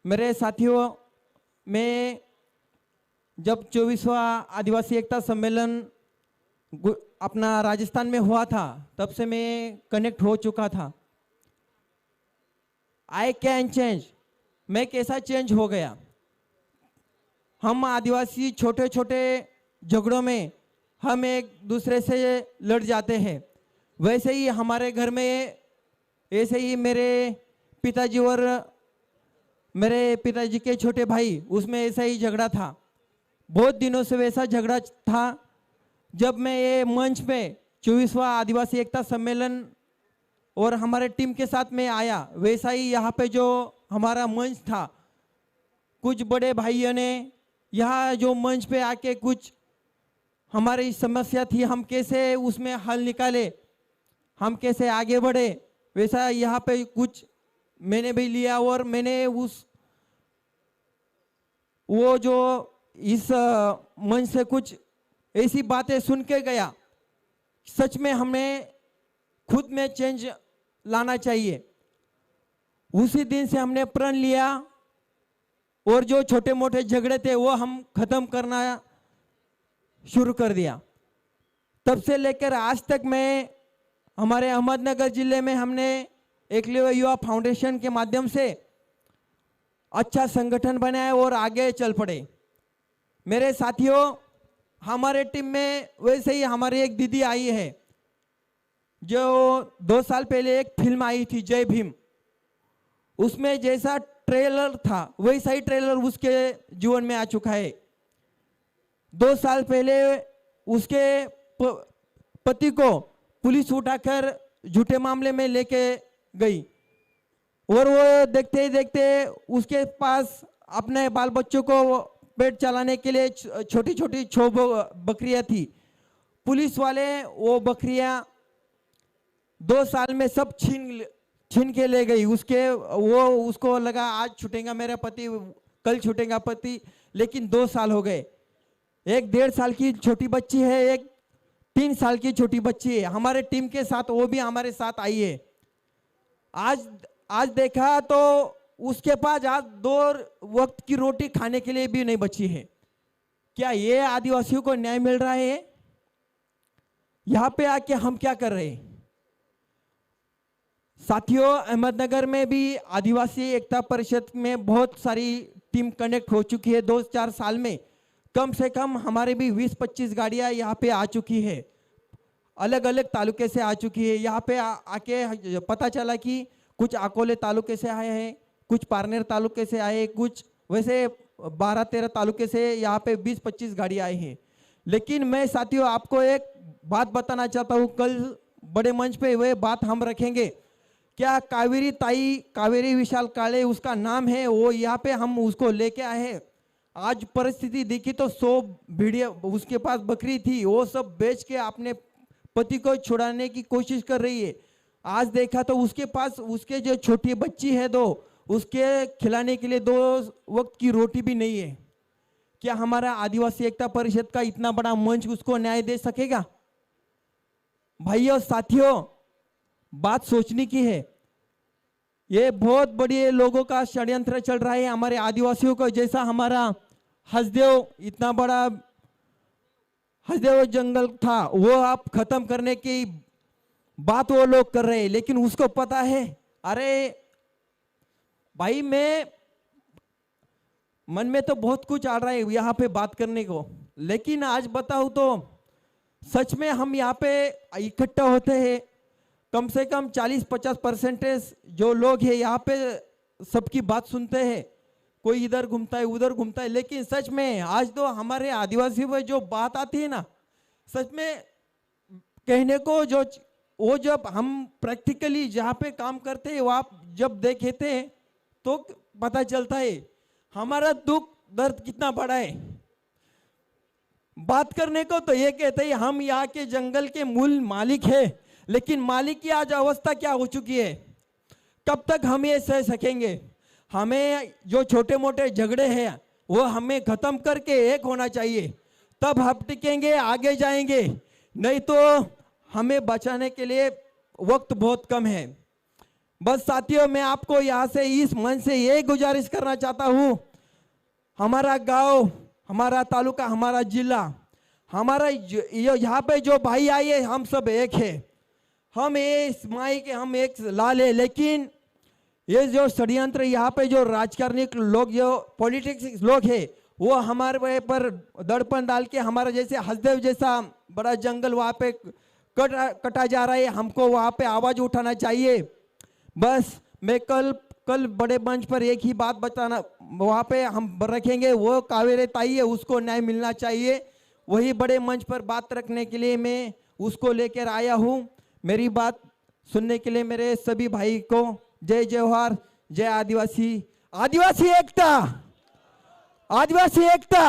मेरे साथियों, मैं जब 24वां आदिवासी एकता सम्मेलन अपना राजस्थान में हुआ था तब से मैं कनेक्ट हो चुका था। आई कैन चेंज, मैं कैसा चेंज हो गया। हम आदिवासी छोटे छोटे झगड़ों में हम एक दूसरे से लड़ जाते हैं। वैसे ही हमारे घर में ऐसे ही मेरे पिताजी और मेरे पिताजी के छोटे भाई उसमें ऐसा ही झगड़ा था। बहुत दिनों से वैसा झगड़ा था। जब मैं ये मंच पे 24वां आदिवासी एकता सम्मेलन और हमारे टीम के साथ में आया, वैसा ही यहाँ पे जो हमारा मंच था, कुछ बड़े भाइयों ने यहाँ जो मंच पे आके कुछ हमारी समस्या थी, हम कैसे उसमें हल निकाले, हम कैसे आगे बढ़े, वैसा यहाँ पे कुछ मैंने भी लिया और मैंने वो जो इस मंच से कुछ ऐसी बातें सुन के गया। सच में हमें खुद में चेंज लाना चाहिए। उसी दिन से हमने प्रण लिया और जो छोटे मोटे झगड़े थे वो हम खत्म करना शुरू कर दिया। तब से लेकर आज तक मैं हमारे अहमदनगर जिले में हमने एकलव्य युवा फाउंडेशन के माध्यम से अच्छा संगठन बनाए और आगे चल पड़े। मेरे साथियों, हमारे टीम में वैसे ही हमारी एक दीदी आई है जो 2 साल पहले एक फिल्म आई थी जय भीम, उसमें जैसा ट्रेलर था वैसा ही ट्रेलर उसके जीवन में आ चुका है। 2 साल पहले उसके पति को पुलिस उठाकर झूठे मामले में लेके गई और वो देखते ही देखते उसके पास अपने बाल बच्चों को पेट चलाने के लिए छोटी छोटी 6 बकरियां थी। पुलिस वाले वो बकरियां 2 साल में सब छीन के ले गई। उसको लगा आज छूटेगा मेरा पति, कल छूटेगा पति, लेकिन 2 साल हो गए। एक 1.5 साल की छोटी बच्ची है, एक 3 साल की छोटी बच्ची है हमारे टीम के साथ, वो भी हमारे साथ आई है। आज देखा तो उसके पास आज 2 वक्त की रोटी खाने के लिए भी नहीं बची है। क्या ये आदिवासियों को न्याय मिल रहा है? यहाँ पे आके हम क्या कर रहे हैं? साथियों, अहमदनगर में भी आदिवासी एकता परिषद में बहुत सारी टीम कनेक्ट हो चुकी है। 2-4 साल में कम से कम हमारे भी 20-25 गाड़ियां यहाँ पे आ चुकी है, अलग अलग तालुके से आ चुकी है। यहाँ पे आके पता चला कि कुछ अकोले तालुके से आए हैं, कुछ पारनेर तालुके से आए, कुछ वैसे 12-13 तालुके से यहाँ पे 20-25 गाड़ी आई हैं। लेकिन मैं साथियों आपको एक बात बताना चाहता हूँ, कल बड़े मंच पे वह बात हम रखेंगे। क्या कावेरी ताई, कावेरी विशाल काले उसका नाम है, वो यहाँ पे हम उसको लेके आए हैं। आज परिस्थिति देखी तो 100 भेड़िया उसके पास बकरी थी, वो सब बेच के अपने पति को छुड़ाने की कोशिश कर रही है। आज देखा तो उसके पास उसके जो छोटी बच्ची है 2, उसके खिलाने के लिए 2 वक्त की रोटी भी नहीं है। क्या हमारा आदिवासी एकता परिषद का इतना बड़ा मंच उसको न्याय दे सकेगा? भाइयों साथियों, बात सोचने की है। ये बहुत बड़ी लोगों का षड्यंत्र चल रहा है हमारे आदिवासियों को। जैसा हमारा हसदेव, इतना बड़ा हसदेव जंगल था, वो आप खत्म करने की बात वो लोग कर रहे हैं। लेकिन उसको पता है, अरे भाई मैं मन में तो बहुत कुछ आ रहा है यहाँ पे बात करने को, लेकिन आज बताऊं तो सच में हम यहाँ पे इकट्ठा होते हैं कम से कम 40-50% जो लोग हैं यहाँ पे सबकी बात सुनते हैं। कोई इधर घूमता है उधर घूमता है, लेकिन सच में आज तो हमारे आदिवासी में जो बात आती है ना, सच में कहने को वो जब हम प्रैक्टिकली जहाँ पे काम करते हैं वहाँ जब देखे थे तो पता चलता है हमारा दुख दर्द कितना बड़ा है। बात करने को तो ये कहते हैं हम यहाँ के जंगल के मूल मालिक है, लेकिन मालिक की आज अवस्था क्या हो चुकी है? कब तक हम ये सह सकेंगे? हमें जो छोटे मोटे झगड़े हैं वो हमें खत्म करके एक होना चाहिए, तब हम टिकेंगे, आगे जाएंगे। नहीं तो हमें बचाने के लिए वक्त बहुत कम है। बस साथियों, मैं आपको यहाँ से इस मंच से ये गुजारिश करना चाहता हूँ, हमारा गांव, हमारा तालुका, हमारा जिला, हमारा यहाँ पे जो भाई आए हैं हम सब एक है। हम इस माई के हम एक लाल है, लेकिन ये जो षड्यंत्र यहाँ पे जो राजकारणी लोग, जो पॉलिटिक्स लोग हैं, वो हमारे पर दड़पण डाल के हमारा जैसे हसदेव जैसा बड़ा जंगल वहाँ पे कटा जा रहा है, हमको वहाँ पे आवाज उठाना चाहिए। बस मैं कल बड़े मंच पर एक ही बात बताना वहाँ पे हम रखेंगे, वो कावेरी ताई है, उसको न्याय मिलना चाहिए। वही बड़े मंच पर बात रखने के लिए मैं उसको लेकर आया हूँ। मेरी बात सुनने के लिए मेरे सभी भाई को जय जवाहर, जय आदिवासी, आदिवासी एकता, आदिवासी एकता।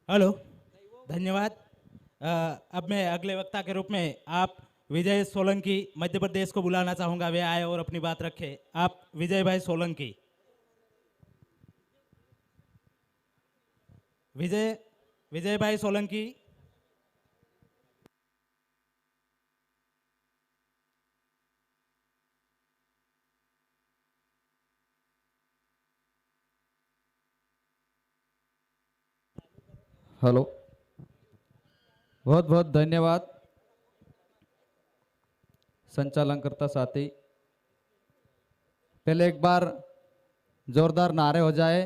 हेलो, धन्यवाद। अब मैं अगले वक्ता के रूप में आप विजय सोलंकी मध्य प्रदेश को बुलाना चाहूंगा। वे आए और अपनी बात रखे। आप विजय भाई सोलंकी। विजय भाई सोलंकी। हेलो, बहुत बहुत धन्यवाद संचालनकर्ता साथी पहले एक बार जोरदार नारे हो जाए।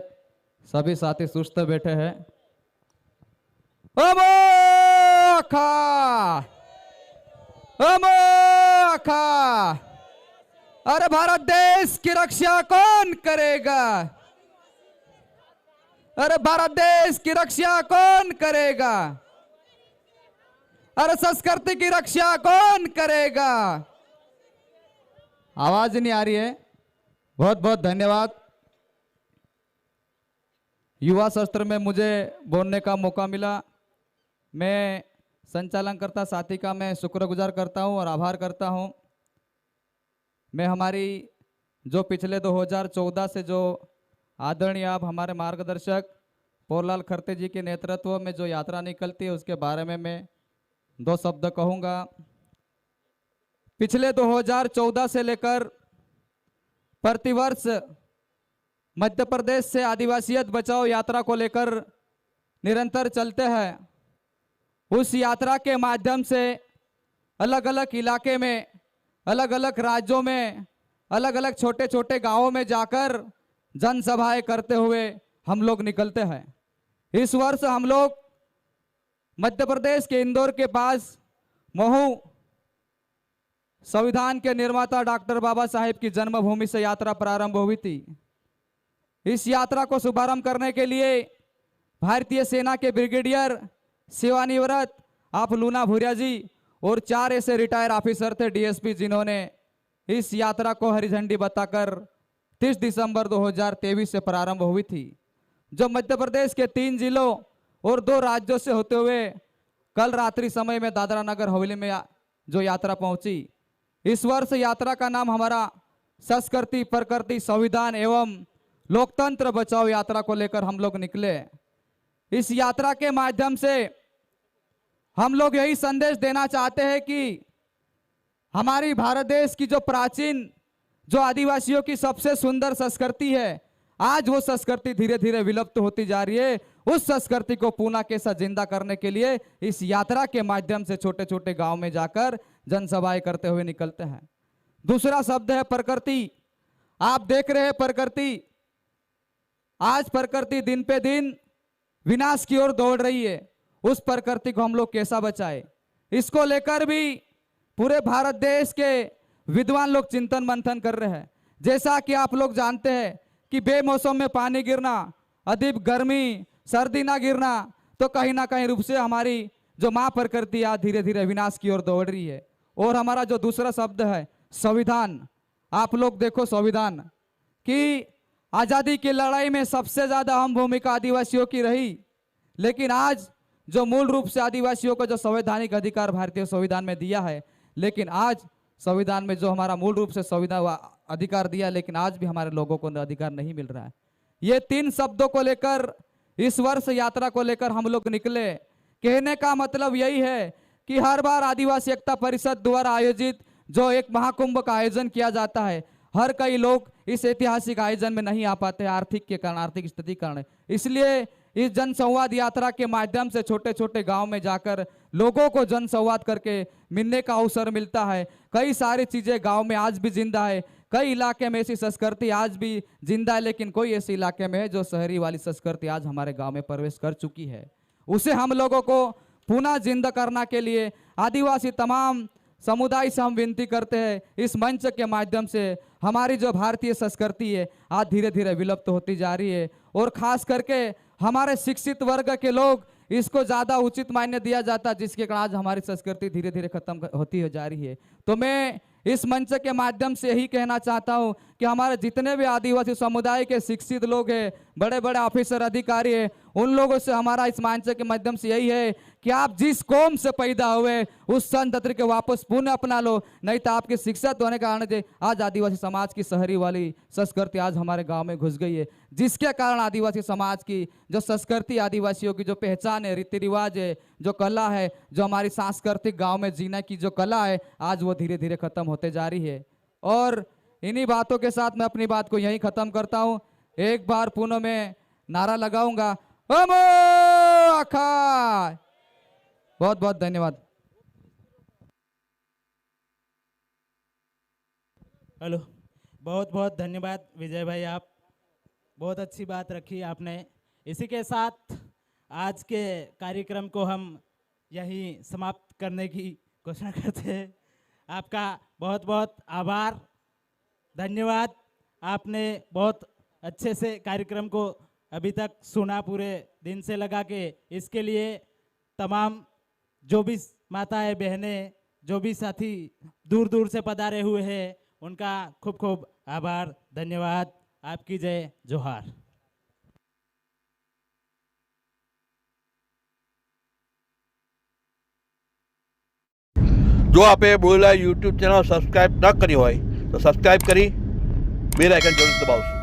सभी साथी सुस्त बैठे हैं। अमोखा अमोखा। अरे भारत देश की रक्षा कौन करेगा? अरे भारत देश की रक्षा कौन करेगा? अरे संस्कृति की रक्षा कौन करेगा? आवाज नहीं आ रही है। बहुत बहुत धन्यवाद। युवा शस्त्र में मुझे बोलने का मौका मिला। मैं संचालनकर्ता साथी का मैं शुक्रगुजार करता हूं और आभार करता हूं। मैं हमारी जो पिछले 2014 से जो आदरणीय आप हमारे मार्गदर्शक पोरलाल खरते जी के नेतृत्व में जो यात्रा निकलती है उसके बारे में मैं 2 शब्द कहूँगा। पिछले 2014 से लेकर प्रतिवर्ष मध्य प्रदेश से आदिवासियत बचाओ यात्रा को लेकर निरंतर चलते हैं। उस यात्रा के माध्यम से अलग अलग इलाके में, अलग अलग राज्यों में, अलग अलग छोटे छोटे गांवों में जाकर जनसभाएं करते हुए हम लोग निकलते हैं। इस वर्ष हम लोग मध्य प्रदेश के इंदौर के पास महू संविधान के निर्माता डॉक्टर बाबा साहेब की जन्मभूमि से यात्रा प्रारंभ हुई थी। इस यात्रा को शुभारंभ करने के लिए भारतीय सेना के ब्रिगेडियर सेवानिवृत्त आप लूना भूरिया जी और 4 ऐसे रिटायर ऑफिसर थे डीएसपी, जिन्होंने इस यात्रा को हरी झंडी बताकर 30 दिसंबर 2023 से प्रारंभ हुई थी, जो मध्य प्रदेश के 3 जिलों और 2 राज्यों से होते हुए कल रात्रि समय में दादरा नगर हवेली में जो यात्रा पहुंची। इस वर्ष यात्रा का नाम हमारा संस्कृति, प्रकृति, संविधान एवं लोकतंत्र बचाओ यात्रा को लेकर हम लोग निकले। इस यात्रा के माध्यम से हम लोग यही संदेश देना चाहते हैं कि हमारी भारत देश की जो प्राचीन, जो आदिवासियों की सबसे सुंदर संस्कृति है, आज वो संस्कृति धीरे धीरे विलुप्त होती जा रही है। उस संस्कृति को पुनः कैसा जिंदा करने के लिए इस यात्रा के माध्यम से छोटे छोटे गांव में जाकर जनसभाएं करते हुए निकलते हैं। दूसरा शब्द है प्रकृति। आप देख रहे हैं प्रकृति, आज प्रकृति दिन पे दिन विनाश की ओर दौड़ रही है। उस प्रकृति को हम लोग कैसा बचाएं, इसको लेकर भी पूरे भारत देश के विद्वान लोग चिंतन मंथन कर रहे हैं। जैसा कि आप लोग जानते हैं कि बेमौसम में पानी गिरना, अधिक गर्मी, सर्दी ना गिरना, तो कहीं ना कहीं रूप से हमारी जो माँ प्रकृति आज धीरे धीरे विनाश की ओर दौड़ रही है। और हमारा जो दूसरा शब्द है संविधान, आप लोग देखो संविधान कि आज़ादी की लड़ाई में सबसे ज़्यादा अहम भूमिका आदिवासियों की रही, लेकिन आज जो मूल रूप से आदिवासियों को जो संवैधानिक अधिकार भारतीय संविधान में दिया है, लेकिन आज संविधान में जो हमारा मूल रूप से संविधान अधिकार दिया, लेकिन आज भी हमारे लोगों को अधिकार नहीं मिल रहा है। ये 3 शब्दों को लेकर इस वर्ष यात्रा को लेकर हम लोग निकले। कहने का मतलब यही है कि हर बार आदिवासी एकता परिषद द्वारा आयोजित जो एक महाकुंभ का आयोजन किया जाता है, हर कई लोग इस ऐतिहासिक आयोजन में नहीं आ पाते आर्थिक के कारण, आर्थिक स्थिति कारण। इसलिए इस जनसंवाद यात्रा के माध्यम से छोटे छोटे गांव में जाकर लोगों को जनसंवाद करके मिलने का अवसर मिलता है। कई सारी चीजें गांव में आज भी जिंदा है, कई इलाके में ऐसी संस्कृति आज भी जिंदा है, लेकिन कोई ऐसे इलाके में है जो शहरी वाली संस्कृति आज हमारे गांव में प्रवेश कर चुकी है। उसे हम लोगों को पुनः जिंदा करने के लिए आदिवासी तमाम समुदाय से हम विनती करते हैं, इस मंच के माध्यम से हमारी जो भारतीय संस्कृति है आज धीरे धीरे विलुप्त होती जा रही है। और खास करके हमारे शिक्षित वर्ग के लोग इसको ज़्यादा उचित मान्य दिया जाता है, जिसके कारण आज हमारी संस्कृति धीरे धीरे खत्म होती जा रही है। तो मैं इस मंच के माध्यम से यही कहना चाहता हूं कि हमारे जितने भी आदिवासी समुदाय के शिक्षित लोग हैं, बड़े बड़े ऑफिसर अधिकारी हैं, उन लोगों से हमारा इस मंच के माध्यम से यही है कि आप जिस कौम से पैदा हुए उस संतंत्र के वापस पुनः अपना लो, नहीं तो आपके शिक्षित होने के कारण आज आदिवासी समाज की शहरी वाली संस्कृति आज हमारे गाँव में घुस गई है, जिसके कारण आदिवासी समाज की जो संस्कृति, आदिवासियों की जो पहचान है, रीति रिवाज है, जो कला है, जो हमारी सांस्कृतिक गाँव में जीने की जो कला है, आज वो धीरे धीरे खत्म होते जा रही है। और इन्हीं बातों के साथ मैं अपनी बात को यहीं खत्म करता हूं। एक बार पुनः मैं नारा लगाऊंगा, अमोखा। बहुत बहुत धन्यवाद। हेलो, बहुत बहुत धन्यवाद विजय भाई, आप बहुत अच्छी बात रखी आपने। इसी के साथ आज के कार्यक्रम को हम यहीं समाप्त करने की घोषणा करते हैं। आपका बहुत बहुत आभार, धन्यवाद। आपने बहुत अच्छे से कार्यक्रम को अभी तक सुना, पूरे दिन से लगा के। इसके लिए तमाम जो भी माताएं बहनें, जो भी साथी दूर दूर से पधारे हुए हैं, उनका खूब खूब आभार, धन्यवाद। आपकी जय जोहार। જો આપે બોલેલા યુટ્યુબ ચેનલ સબસ્ક્રાઈબ ન કરી હોય તો સબસ્ક્રાઈબ કરી બેલ આઇકન જરૂર દબાવશો।